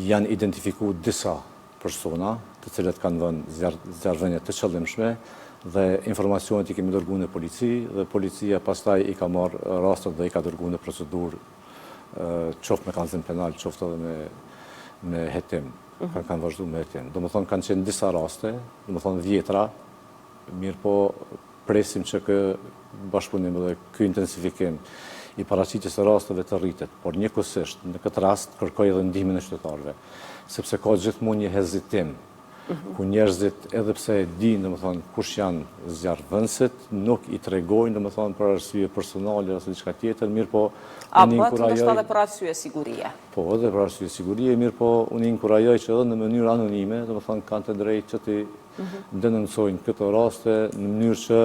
D: janë identifikuar disa persona të cilët kanë dhënë zjarrvënie të qëllimshme dhe informacionet i kemi dërguar në polici dhe policia pastaj i ka marrë rastet dhe i ka dërguar në procedurë qoftë me kallëzim penal, qoftë edhe me hetim. Kanë vazhdu me hetim. Do më thonë kanë qenë disa raste, do më thonë vjetra, mirë po presim që kë bashkëpunim dhe kë intensifikim i paraqitjes së rasteve të rritet, por njëkohësisht në këtë rast kërkoj edhe ndihmën e qytetarëve, sepse ka gjithmonë një hezitim, ku njerëzit edhe pse e dinë, domethënë, kush janë zjarrvënësit, nuk i tregojnë, domethënë, për arsye personale ose diçka tjetër, mirë po
A: unë inkurajoj ndoshta edhe për arsye sigurie.
D: Po, edhe për arsye sigurie, mirë po unë inkurajoj që edhe në mënyrë anonime, domethënë, kanë të drejtë që ti denoncojnë këto raste në mënyrë që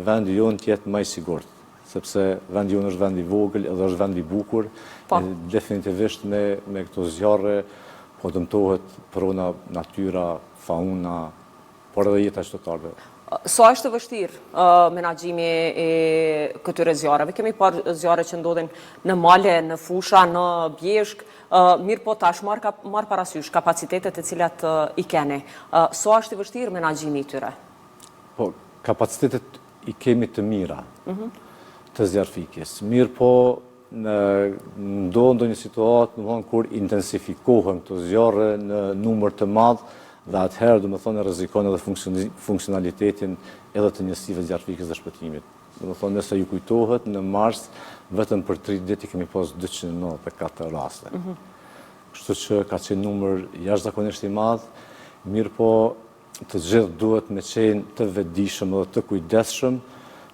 D: vendi jonë të jetë më i sigurt, sepse vendi jonë është vend i vogël, edhe është vend i bukur, definitivisht me këto zjarre po dëmtohet prona, natyra, fauna, por edhe jeta qytetarëve.
A: Sa është të vështirë menaxhimi i këtyre zjarreve? Kemi parë zjarre që ndodhin në male, në fusha, në bjeshk, mirë po tash marr parasysh kapacitetet e cilat i keni. Sa është të vështirë menaxhimi i tyre?
D: Po, kapacitetet i kemi të mira të zjarrfikjes. Mirë po ndodh një situatë, kur intensifikohen këto zjarre në numër të madh dhe atëherë, domethënë, rrezikon edhe funksionalitetin edhe të njësive zjarrfikës dhe shpëtimit. Domethënë, nëse ju kujtohet, në mars vetëm për 3 ditë kemi pas 294 raste. Kështu që ka qenë numër jashtëzakonisht i madh, mirë po të gjithë duhet me qenë të vetëdijshëm dhe të kujdesshëm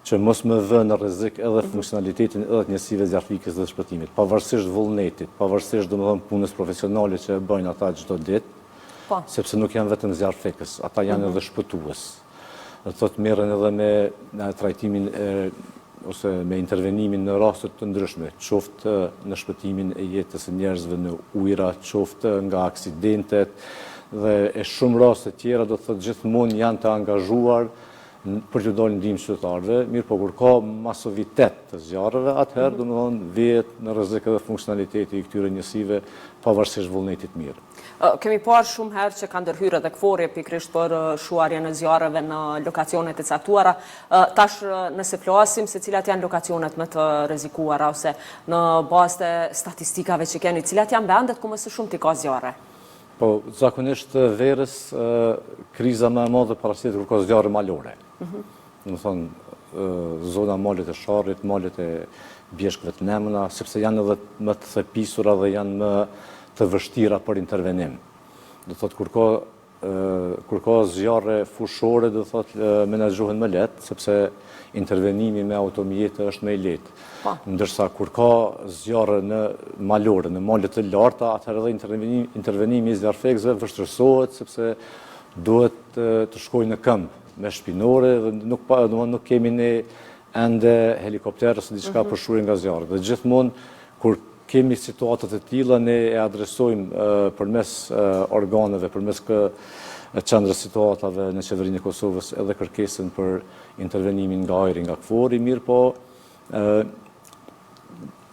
D: që mos më vë në rrezik edhe funksionalitetin edhe të njësive zjarrfikës dhe shpëtimit, pavarësisht vullnetit, pavarësisht domethënë punës profesionale që e bëjnë ata çdo ditë, sepse nuk janë vetëm zjarrfekës, ata janë edhe shpëtues. Do thotë merren edhe me trajtimin ose me intervenimin në raste të ndryshme, qoftë në shpëtimin e jetës së njerëzve në ujëra, qoftë nga aksidentet dhe e shumë raste tjera, do thotë gjithmonë janë të angazhuar për t'u dalë ndihmë qytetarëve, mirë po kur ka masovitet të zjarreve, atëherë domethënë vihet në rrezik edhe funksionaliteti i këtyre njësive pavarësisht vullnetit mirë.
A: Kemi parë shumë herë që ka ndërhyrë edhe këforje pikërisht për shuarjen e zjarreve në lokacionet e caktuara. Tash nëse flasim se cilat janë lokacionet më të rrezikuara ose në bazë të statistikave që keni, cilat janë vendet ku më së shumti ka zjarre?
D: Po, zakonisht verës kriza më e madhe paraqitet kur ka zjarre malore. Domethënë zona malet e Sharrit, malet e bjeshkëve të Nemna, sepse janë edhe më të thepisura dhe janë më të vështira për intervenim. Do thotë kur ka zjarre fushore, do thotë menaxhohen më lehtë, sepse intervenimi me automjete është më i lehtë. Ndërsa kur ka zjarre në malore, në malet të larta, atëherë edhe intervenimi i zjarrfekësve vështirësohet sepse duhet të shkojnë në këmbë me shpinore dhe nuk kemi ne ende helikopterë ose diçka për shurje nga zjarri. Dhe gjithmonë kur kemi situatat e tilla, ne e adresojmë përmes organeve, përmes qendrës situatave në qeverinë e Kosovës edhe kërkesën për intervenimin nga ajri, nga këfori, mirë po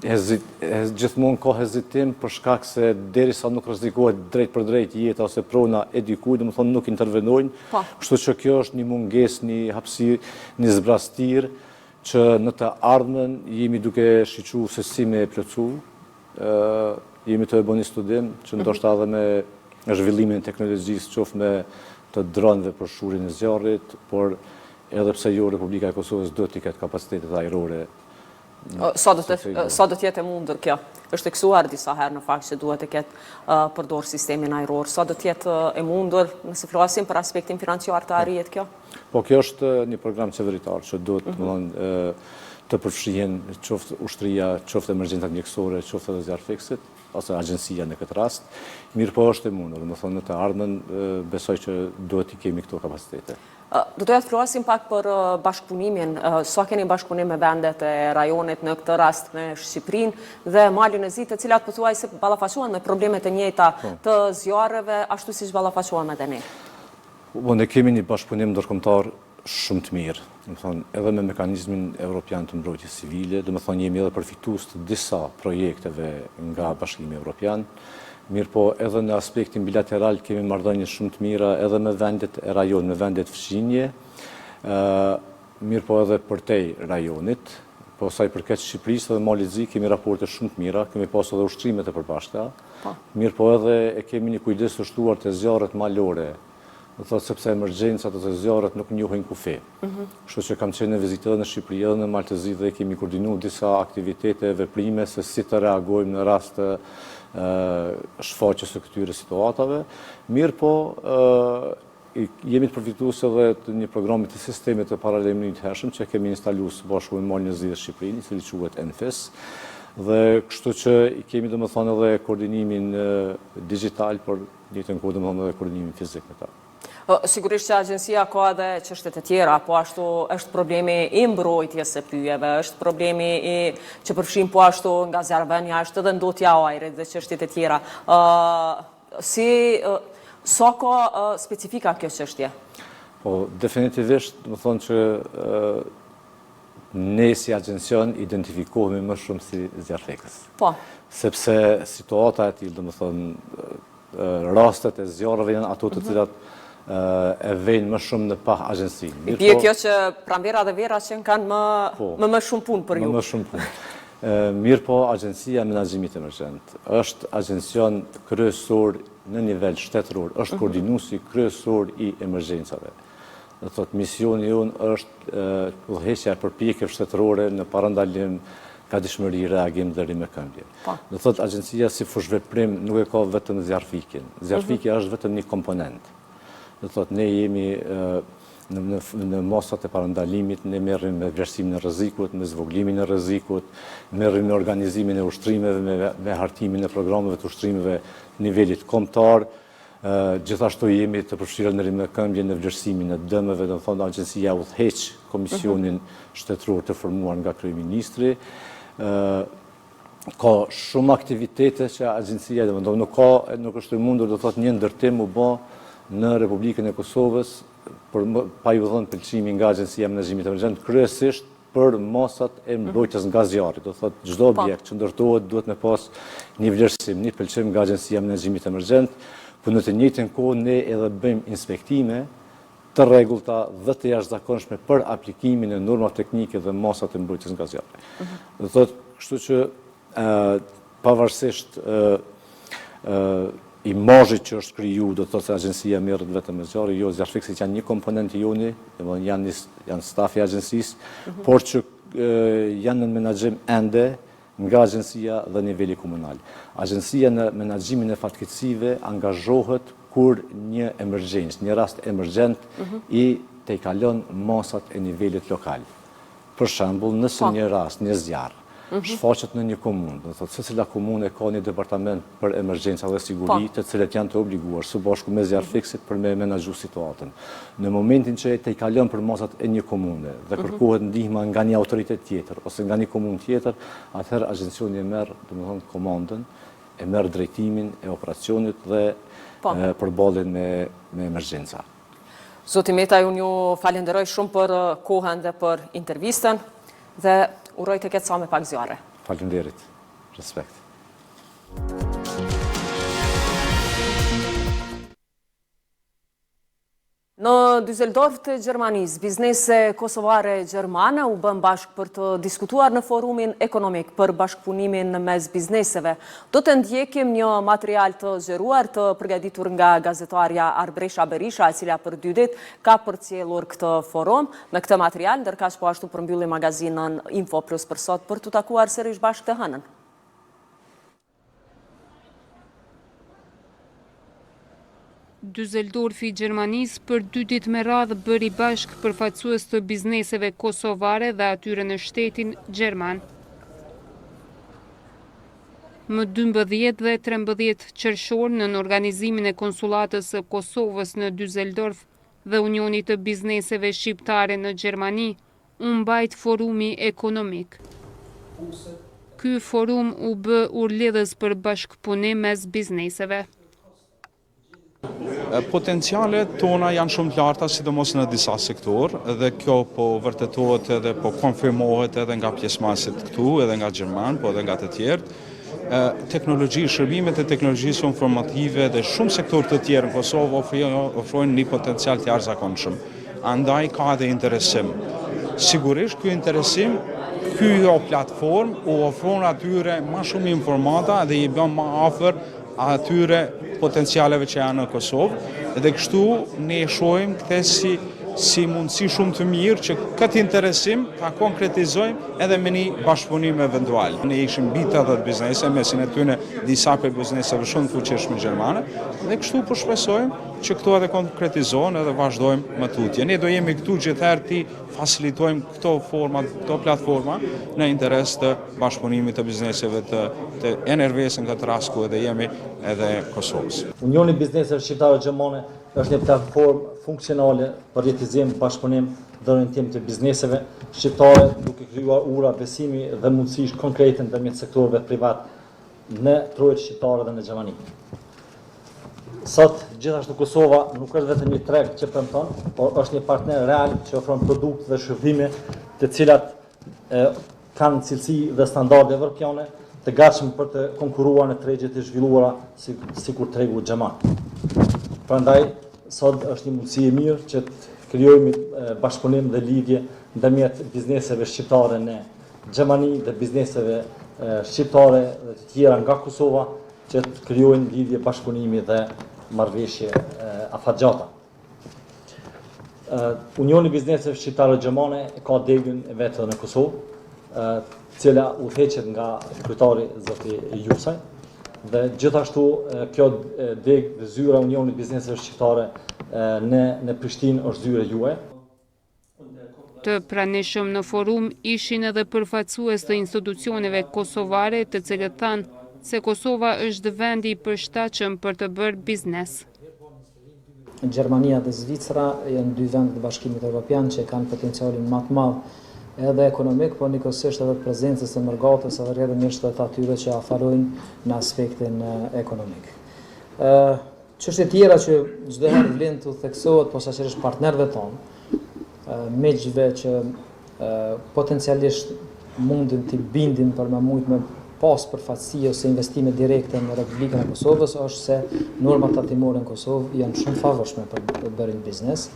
D: gjithmonë ka hezitim për shkak se derisa nuk rrezikohet drejt për drejt jeta ose prona e dikujt, domethënë nuk intervenojnë. Kështu që kjo është një mungesë, një hapësirë, një zbrastir që në të ardhmen jemi duke shiqur se si me plotsu. Jemi të e bëni studim që ndoshta edhe me zhvillimin e teknologjisë, qoftë me të dronëve për shurjen e zjarrit, por edhe pse jo Republika e Kosovës duhet të ketë kapacitetet ajrore.
A: Sa do të jetë e mundur kjo? Është teksuar disa herë në fakt që duhet të ketë përdor sistemin ajror. Sa do të jetë e mundur nëse flasim për aspektin financiar të arrihet kjo?
D: Po kjo është një program qeveritar që duhet të përfshihen qoftë ushtria, qoftë emergjencat mjekësore, qoftë edhe zjarrfekësit ose agjencia në këtë rast. Mirë po është e mundur, domethënë në të ardhmen besoj që duhet të kemi këto kapacitete.
A: Do të flasim pak për bashkëpunimin. Sa keni bashkëpunim me vendet e rajonit në këtë rast me Shqipërinë dhe Malin e Zi, të cilat pothuajse ballafaqohen me problemet e njëjta të zjarreve, ashtu siç ballafaqohem edhe ne?
D: Ne kemi një bashkëpunim ndërkombëtar shumë të mirë, domethënë edhe me mekanizmin evropian të mbrojtjes civile, domethënë jemi edhe përfitues të disa projekteve nga Bashkimi Evropian. Mirë po edhe në aspektin bilateral kemi marrëdhënie shumë të mira edhe me vendet e rajonit, me vendet fshinje, mirë po edhe përtej rajonit, po sa i përket Shqipërisë dhe Malit Zi kemi raporte shumë të mira, kemi pasur edhe ushtrimet e përbashkëta, mirë po edhe e kemi një kujdes të shtuar te zjarret malore, do thotë sepse emergjencat ose zjarret nuk njohin kufi. Kështu që kam qenë në vizitë edhe në Shqipëri edhe në Malë të Zi dhe kemi koordinuar disa aktivitete, veprime se si të reagojmë në rast të shfaqjes së këtyre situatave. Mirë po, jemi të përfitues edhe të një programi të sistemit të paralajmërimit të hershëm që kemi instaluar së bashku me Malin e Zi dhe Shqipërinë, i cili quhet NFES. Dhe kështu që kemi domethënë edhe koordinimin digjital, por në njëjtën kohë domethënë edhe koordinimin fizik me ta.
A: Sigurisht që agjencia ka edhe çështje të tjera, po ashtu është problemi i mbrojtjes së pyjeve, është problemi që përfshin po ashtu nga zjarrvënia, është edhe ndotja e ajrit dhe çështjet e tjera. Sa ka specifika kjo çështje?
D: Po definitivisht, do të thonë që ne si agjencion identifikohemi më shumë si zjarrfekës. Po. Sepse situata e tillë, do të thonë rastet e zjarreve janë ato të cilat e vejnë më shumë në pa agjensi.
A: I bie kjo që pranvera dhe vera që kanë më shumë punë për ju.
D: Më shumë punë. Mirë po, agjencia e menaxhimit emergjent është agjencion kryesor në nivel shtetëror, është koordinuesi kryesor i emergjencave. Do thotë misioni jonë është udhëheqja e përpjekjeve shtetërore në parandalim, gatishmëri, reagim dhe rimëkëmbje. Do thotë agjencia si fushveprim nuk e ka vetëm zjarrfikin. Zjarrfikja është vetëm një komponent. Do thotë ne jemi në mosat e parandalimit, ne merrim me vlerësimin e rrezikut, me zvoglimin e rrezikut, merrim me organizimin e ushtrimeve, me hartimin e programeve të ushtrimeve nivelit kombëtar, Gjithashtu jemi të përfshirë në rimëkëmbje në vlerësimin e dëmeve, do të thonë agjencia udhëheq komisionin shtetëror të formuar nga kryeministri. Ka shumë aktivitete që agjencia, nuk është e mundur do të thotë një ndërtim u bë në Republikën e Kosovës pa ju dhënë pëlqimi nga agjencia menaxhimit emergjent, kryesisht për mosat e mbrojtjes nga zjarri. Do thotë çdo objekt që ndërtohet duhet me pas një vlerësim, një pëlqim nga agjencia menaxhimit emergjent. Por në të njëjtën kohë ne edhe bëjmë inspektime të rregullta dhe të jashtëzakonshme për aplikimin e normave teknike dhe mosat e mbrojtjes nga zjarri. Do thotë, kështu që pavarësisht imazhit që është kriju, do të thotë se agjencia merret vetëm me zjarri, jo, zjarrfikësit janë një komponent i joni, janë stafi i agjencisë, por që janë në menaxhim ende nga agjencia dhe niveli komunal. Agjencia në menaxhimin e fatkeqësive angazhohet kur një emergjencë, një rast emergjent i tejkalon mosat e nivelit lokal. Për shembull, nëse një rast, një zjarr, shfaqet në një komunë, do thotë secila komunë ka një departament për emergjenca dhe siguri, të cilët janë të obliguar së bashku me zjarrfikësit për me menaxhu situatën. Në momentin që tejkalon për mosat e një komune dhe kërkohet ndihma nga një autoritet tjetër ose nga një komunë tjetër, atëherë agjencioni e merr, domethënë komandën, e merr drejtimin e operacionit dhe përballjen me emergjenca.
A: Zoti Metaj, unë ju falenderoj shumë për kohën dhe për intervistën dhe uroj të ketë sa me pak zjarre.
D: Faleminderit. Respekt.
A: Në Düsseldorf të Gjermanisë, biznese kosovare gjermane u bën bashkë për të diskutuar në forumin ekonomik për bashkëpunimin mes bizneseve. Do të ndjekim një material të zgjeruar të përgatitur nga gazetarja Arbresha Berisha, e cila për 2 ditë ka përcjellur këtë forum. Me këtë material, ndërkaq po ashtu përmbylli magazinën Info Plus për sot për të takuar sërish bashkë të hënën.
E: Düsseldorfi i Gjermanisë për 2 ditë me radhë bëri bashkë përfaqësues të bizneseve kosovare dhe atyre në shtetin gjerman. Më 12 dhe 13 qershor në organizimin e konsulatës së Kosovës në Düsseldorf dhe Unionit të bizneseve shqiptare në Gjermani, u mbajt forumi ekonomik. Ky forum u bë urrëlidhës për bashkëpunim mes bizneseve.
F: Potencialet tona janë shumë të larta, sidomos në disa sektor, dhe kjo po vërtetohet edhe po konfirmohet edhe nga pjesëmarrësit këtu, edhe nga Gjerman, po edhe nga të tjerë. Shërbimet e teknologjisë informative dhe shumë sektor të tjerë në Kosovë ofrojnë një potencial të jashtëzakonshëm. Andaj ka edhe interesim. Sigurisht ky interesim, ky platformë u ofron atyre më shumë informata dhe i bën më afër atyre potencialeve që janë në Kosovë, dhe kështu ne shohim këtë si mundësi shumë të mirë që këtë interesim ta konkretizojmë edhe me një bashkëpunim eventual. Ne ishim mbi 80 biznese, mesin e tyre disa për bizneseve shumë të fuqishme gjermane, dhe kështu po shpresojmë që këto edhe konkretizohen edhe vazhdojmë më tutje. Ne do jemi këtu gjithherë ti facilitojmë këto platforma në interes të bashkëpunimit të bizneseve të NRV-s në këtë rast ku edhe jemi edhe Kosovës.
G: Unioni i bizneseve shqiptare gjermane është një platformë funksionale për jetëzim, bashkëpunim dhe orientim të bizneseve shqiptare, duke krijuar ura besimi dhe mundësish konkrete ndërmjet sektorëve privat në trojët shqiptare dhe në Gjermani. Sot, gjithashtu Kosova nuk është vetëm një treg që premton, por është një partner real që ofron produkte dhe shërbime të cilat kanë cilësi dhe standarde evropiane të gatshme për të konkuruar në tregjet e zhvilluara sikur tregu gjerman. Prandaj, sot është një mundësi e mirë që të krijojmë bashkëpunim dhe lidhje ndërmjet bizneseve shqiptare në Gjermani dhe bizneseve shqiptare dhe të tjera nga Kosova që të krijojnë lidhje bashkëpunimi dhe marrëveshje afatgjata. Unioni i bizneseve shqiptare gjermane ka degën e vetë në Kosovë, cila udhëheqet nga kryetari zoti Jusaj, dhe gjithashtu kjo degë dhe zyra e Unionit bizneseve shqiptare në Prishtinë është zyra juaj.
E: Të pranishëm në forum ishin edhe përfaqësues të institucioneve kosovare, të cilët thanë se Kosova është vendi i përshtatshëm për të bërë biznes.
G: Gjermania dhe Zvicra janë dy vende të Bashkimit Evropian që kanë potencialin më të madh edhe ekonomik, por njëkohësisht edhe prezencës së mërgatës edhe rrjedhimisht të atyre që afarojnë në aspektin ekonomik. Çështje tjera që çdo herë vlen të theksohet posaçërisht partnerëve tonë, miqve që potencialisht mundin të bindin për më shumë me pas përfaqësi ose investime direkte në Republikën e Kosovës, është se normat tatimore në Kosovë janë shumë favorshme për bërjen biznes.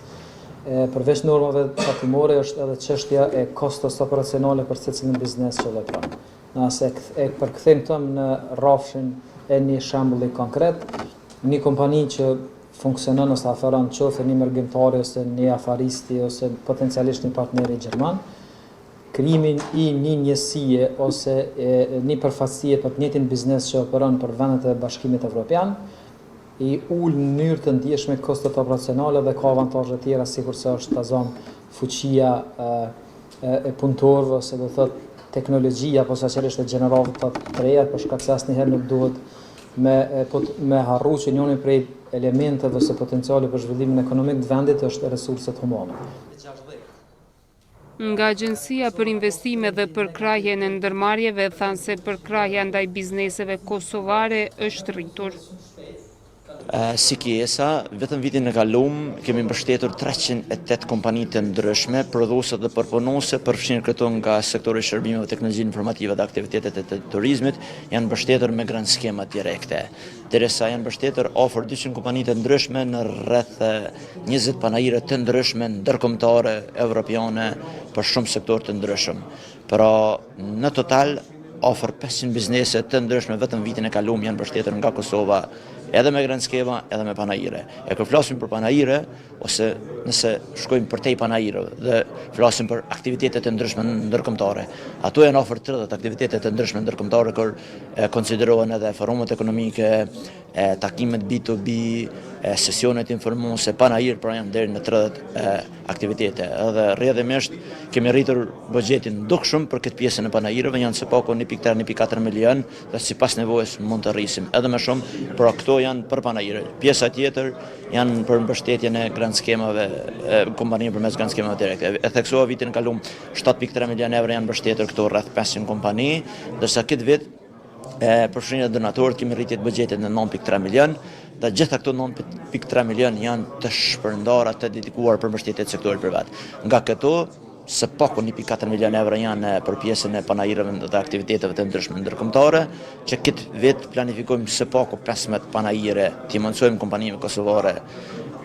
G: Përveç normave tatimore është edhe çështja e kostos operacionale për secilin biznes që vepron. Nëse e përkthejmë këtë në rrafshin e një shembulli konkret, një kompani që funksionon ose aferon qoftë një mërgjimtari ose një afaristi ose potencialisht një partneri gjerman, krimin i një njësie ose një përfaqësie për të njëjtin biznes që operon për vendet e Bashkimit Evropian, i ul në mënyrë të ndjeshme kostot operacionale dhe ka avantazhe tjera, sikurse është ta zonë fuqia e punëtorëve ose do thotë teknologjia posaçërisht e gjenerave të reja, për shkak se asnjëherë nuk duhet me harru që njëri prej elementeve ose potenciale për zhvillimin ekonomik të vendit është resurset humane.
E: Nga Agjencia për Investime dhe Përkrahjen e Ndërmarrjeve thanë se përkrahja ndaj bizneseve kosovare është rritur.
H: Si Kiesa, vetëm vitin e kalum kemi mbështetur 308 kompani të ndryshme, prodhuese dhe përpunuse, përfshirë këto nga sektori shërbimeve, teknologji informative dhe aktivitetet e turizmit, janë mbështetur me grant skema direkte. Derisa janë mbështetur afër 200 kompani të ndryshme në rreth 20 panajire të ndryshme ndërkombëtare evropiane për shumë sektor të ndryshëm. Pra, në total afër 500 biznese të ndryshme vetëm vitin e kalum janë mbështetur nga Kosova, edhe me grant skema, edhe me panajire. E kur flasim për panajire, ose nëse shkojmë për tej panajire dhe flasim për aktivitetet e ndryshme ndërkombëtare, ato janë afër 30 aktivitetet e ndryshme ndërkombëtare kur konsiderohen edhe forumet ekonomike, takimet B2B, sesionet informuese, panajir, pra janë deri në 30 aktivitete. Edhe rrjedhimisht kemi rritur buxhetin dukshëm për këtë pjesën e panajirëve, janë së paku 1.3-1.4 milion dhe sipas nevojës mund të rrisim edhe më shumë, por këto janë për panajire. Pjesa tjetër janë për mbështetjen e grant skemave, kompanive përmes grant skemave direkte. E theksova vitin e kalum 7.3 milion euro janë mbështetur këto rreth 500 kompani, ndërsa këtë vit përfshirjen e donatorët kemi rritit buxhetin në 9.3 milion, dhe gjitha këto 9.3 milion janë të shpërndara të dedikuar për mbështetje të sektorit privat. Nga këto, së paku 1.4 milion euro janë për pjesën e panajirëve dhe aktiviteteve të ndryshme ndërkombëtare, që këtë vit planifikojmë së paku 15 panajire të mundsojmë kompanive kosovare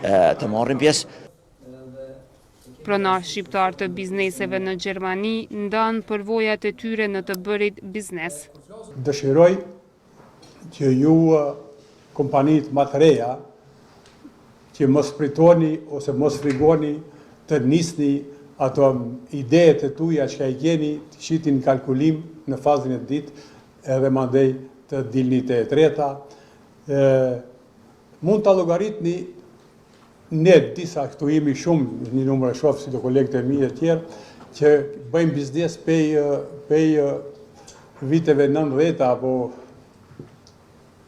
H: të marrin pjesë.
E: Pronar shqiptar të bizneseve në Gjermani ndanë përvojat e tyre në të bërit biznes.
I: Dëshiroj që ju kompanit më të reja që mos pritoni ose mos frigoni të nisni ato idejet e tuja që ka i keni të shitin kalkulim në fazën e ditë edhe mandej të dilni të treta. Mund të llogaritni ne disa këtu jemi shumë, një numër e shoh si do kolegët e mi e tjerë, që bëjmë biznes pej viteve 90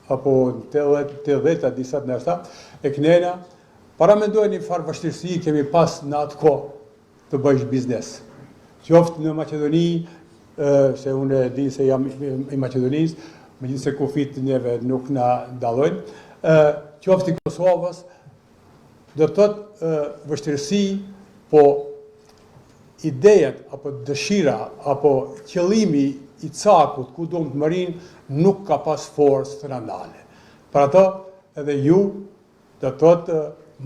I: apo 80 disa të nërta, e kënena, paramendojnë një farë vështirësi kemi pas në atë kohë të bëjsh biznes. Qoftë në Maqedoni, se unë e di se jam i Maqedonisë, megjithëse kufit neve nuk na dallojnë, qoftë i Kosovës, do të thotë vështirësi, po idejet, apo dëshira, apo qëllimi i cakut ku do të mërin, nuk ka pas forcë të randale. Për ato, edhe ju, do të thotë,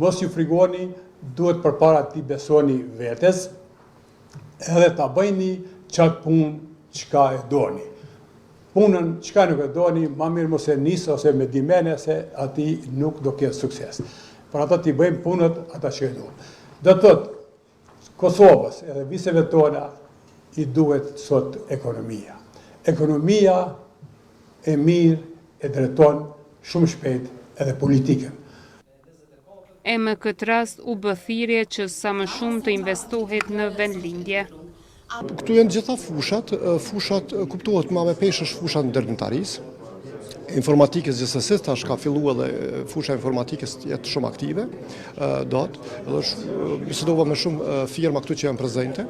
I: mos ju frigoni, duhet përpara ti besoni vetes, edhe ta bëjni qatë punë qka e doni. Punën qka nuk e doni, ma mirë mos e nisë ose me dimene, se ati nuk do ketë sukses. Për ato ti bëjmë punët ata që e duhet. Do të thotë, Kosovës edhe viseve tona i duhet sot ekonomia. Ekonomia e mirë e drejton shumë shpejt edhe politikën.
E: E më këtë rast u bë thirrje që sa më shumë të investohet në vendlindje.
J: Këtu janë gjitha fushat kuptohet ma me pesh është fushat ndërtimtarisë, informatikës gjithsesi, tash ka filluar edhe fusha informatikës jetë shumë aktive, edhe sidova me shumë firma këtu që janë prezente,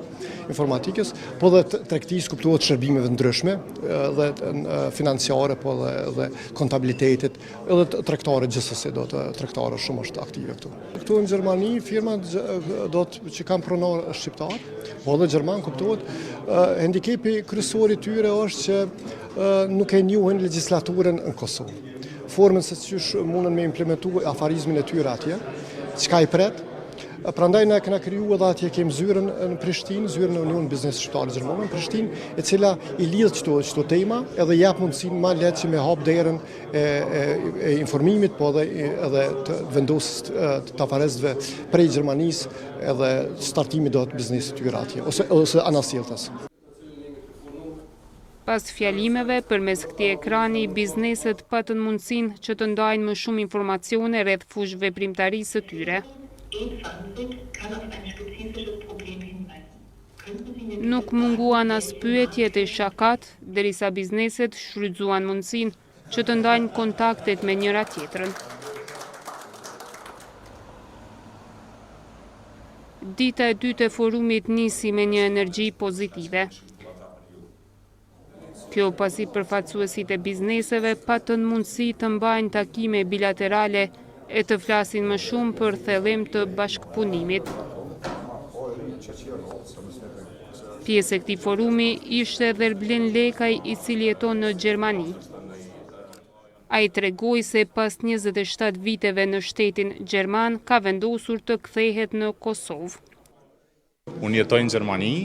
J: informatikës, po dhe tregtisë kuptohet shërbimeve ndryshme, dhe financiare, po dhe kontabilitetit, edhe tregtare gjithsesi, tregtare shumë është aktive këtu. Këtu në Gjermani, firma që kanë pronar shqiptar, po dhe Gjerman kuptohet, handikepi kryesor i tyre është që nuk e njohin legjislaturën në Kosovë. Formën se çysh mundën me implementu afarizmin e tyre atje, çka i pret. Prandaj ne kena kriju edhe atje kemi zyrën në Prishtinë, zyrën e Union Biznes Shqiptare Gjermane në Prishtinë, e cila i lidh çto tema edhe jap mundësinë më lehtë që me hap derën e informimit, po edhe të vendosjes të afarezëve prej Gjermanisë edhe startimit do të biznesit tyre atje ose anasjelltas.
E: Pas fjalimeve, përmes këtij ekrani, bizneset patën mundësinë që të ndajnë më shumë informacione rreth fushë veprimtarisë së tyre. Nuk munguan as pyetjet e shakat, derisa bizneset shfrytzuan mundësinë që të ndajnë kontaktet me njëra tjetrën. Dita e dytë e forumit nisi me një energji pozitive. Kjo pasi përfaqësuesit e bizneseve patën mundësi të mbajnë takime bilaterale e të flasin më shumë për thellim të bashkëpunimit. Pjesë e këtij forumi ishte edhe Erblin Lekaj, i cili jeton në Gjermani. Ai tregoi se pas 27 viteve në shtetin gjerman ka vendosur të kthehet në Kosovë.
K: Unë jetoj në Gjermani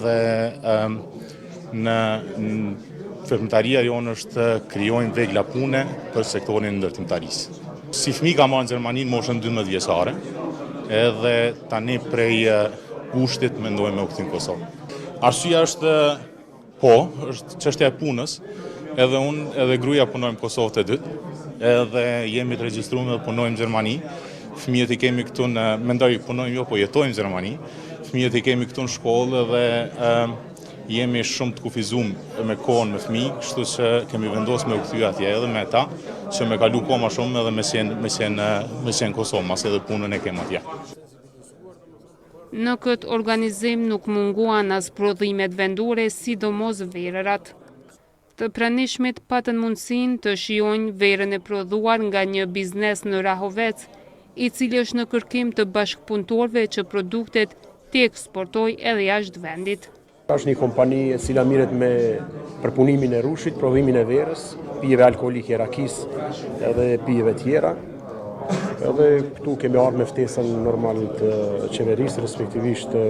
K: dhe në firmëtaria jonë është të krijojmë vegla pune për sektorin e ndërtimtarisë. Si fëmijë kam marrë në Gjermani në moshën 12 vjeçare, edhe tani prej kushtit mendoj me u kthy në Kosovë. Arsyeja është është çështja e punës, edhe unë edhe gruaja punojmë në Kosovë të dytë, edhe jemi të regjistruar dhe punojmë në Gjermani. Fëmijët i kemi këtu mendoj punojmë jo, po jetojmë në Gjermani. Fëmijët i kemi këtu në shkollë dhe jemi shumë të kufizuar me kohën me fëmijë, kështu që kemi vendosur me u kthy atje edhe me ta, që me kalu kohë më shumë edhe me qenë Kosovë, mas edhe punën e kem atje.
E: Në këtë organizim nuk munguan as prodhimet vendore, sidomos verërat. Të pranishmit patën mundësinë të shijojnë verën e prodhuar nga një biznes në Rahovec, i cili është në kërkim të bashkëpunëtorëve që produktet t'i eksportojë edhe jashtë vendit.
L: Është një kompani e cila mirret me përpunimin e rushit, prodhimin e verës, pijeve alkoolike, rakis edhe pijeve tjera. Edhe këtu kemi ardhur me ftesën normal të qeverisë, respektivisht të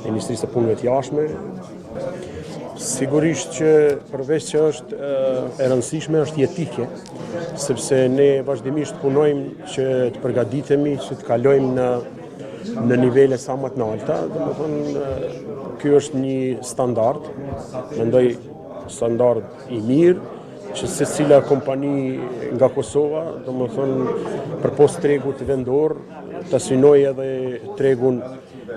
L: Ministrisë të Punëve të Jashtme. Sigurisht që përveç që është e rëndësishme, është jetike, sepse ne vazhdimisht punojmë që të përgatitemi, që të kalojmë në nivele sa më të larta. Domethënë, ky është një standard, mendoj standard i mirë, që secila kompani nga Kosova, domethënë përpos tregut vendor, ta synojë edhe tregun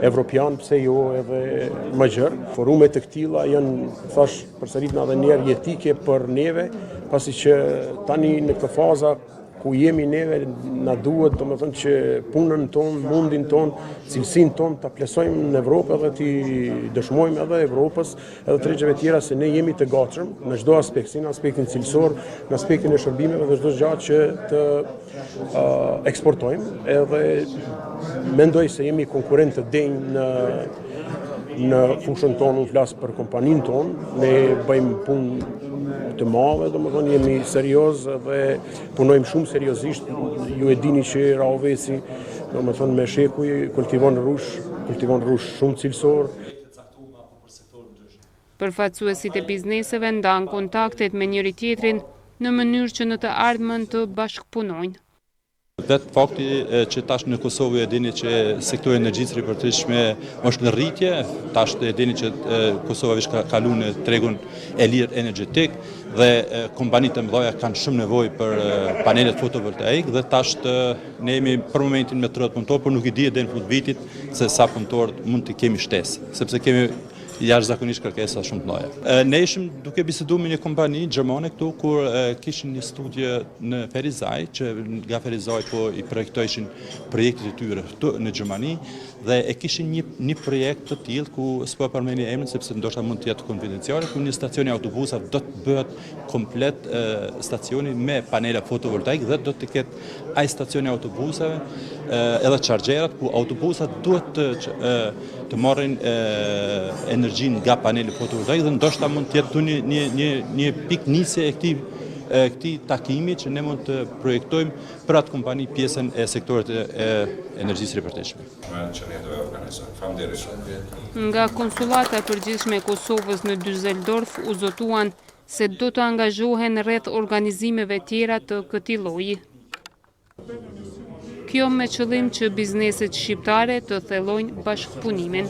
L: evropian, pse jo edhe më gjerë. Forumet të këtilla janë, thash përsërit edhe një herë, jetike për neve, pasi që tani në këtë faza ku jemi neve, na duhet domethënë që punën tonë, mundin tonë, cilësinë tonë ta plotësojmë në Evropë dhe t'i dëshmojmë edhe Evropës, edhe tregjeve tjera se ne jemi të gatshëm në çdo aspekt, si në aspektin cilësor, në aspektin e shërbimeve dhe çdo gjë që të eksportojmë, edhe mendoj se jemi konkurrent të denjë në fushën tonë, unë flas për kompaninë tonë, ne bëjmë punë të madhe, domethënë jemi serioz dhe punojmë shumë seriozisht. Ju e dini që Rahoveci, domethënë me shekuj kultivon rush shumë cilësor.
E: Përfaqësuesit e bizneseve ndan kontaktet me njëri tjetrin në mënyrë që në të ardhmen të bashkëpunojnë.
F: Vetë fakti që tash në Kosovë e dini që sektori energjisë ripërtishme është në rritje, tash e dini që Kosova ka kalu në tregun e lirë energjetik dhe kompanitë e mëdha kanë shumë nevojë për panelet fotovoltaik dhe tash ne jemi për momentin me 30 punëtorë, por nuk i di deri në fund vitit se sa punëtorë mund të kemi shtesë, sepse kemi jashtëzakonisht kërkesa shumë të mëdha. Ne ishim duke biseduar me një kompani gjermane këtu kur kishin një studie në Ferizaj, që nga Ferizaj po i projektojshin projektet e tyre në Gjermani dhe e kishin një projekt të tillë ku s'po përmeni emrin sepse ndoshta mund të jetë konfidenciale, ku një stacion i autobusave do të bëhet komplet stacioni me panele fotovoltaik dhe do të ketë ai stacioni i autobusave edhe chargjerat ku autobusat duhet të marrin energjinë nga paneli fotovoltaik dhe ndoshta mund të jetë një pikë nisje e këtij takimi që ne mund të projektojmë për atë kompani pjesën e sektorit e energjisë ripërteshme.
E: Nga konsulata e përgjithshme e Kosovës në Düsseldorf u zotuan se do të angazhohen rreth organizimeve tjera të këtij lloji. Kjo me qëllim që bizneset shqiptare të thellojnë bashkëpunimin.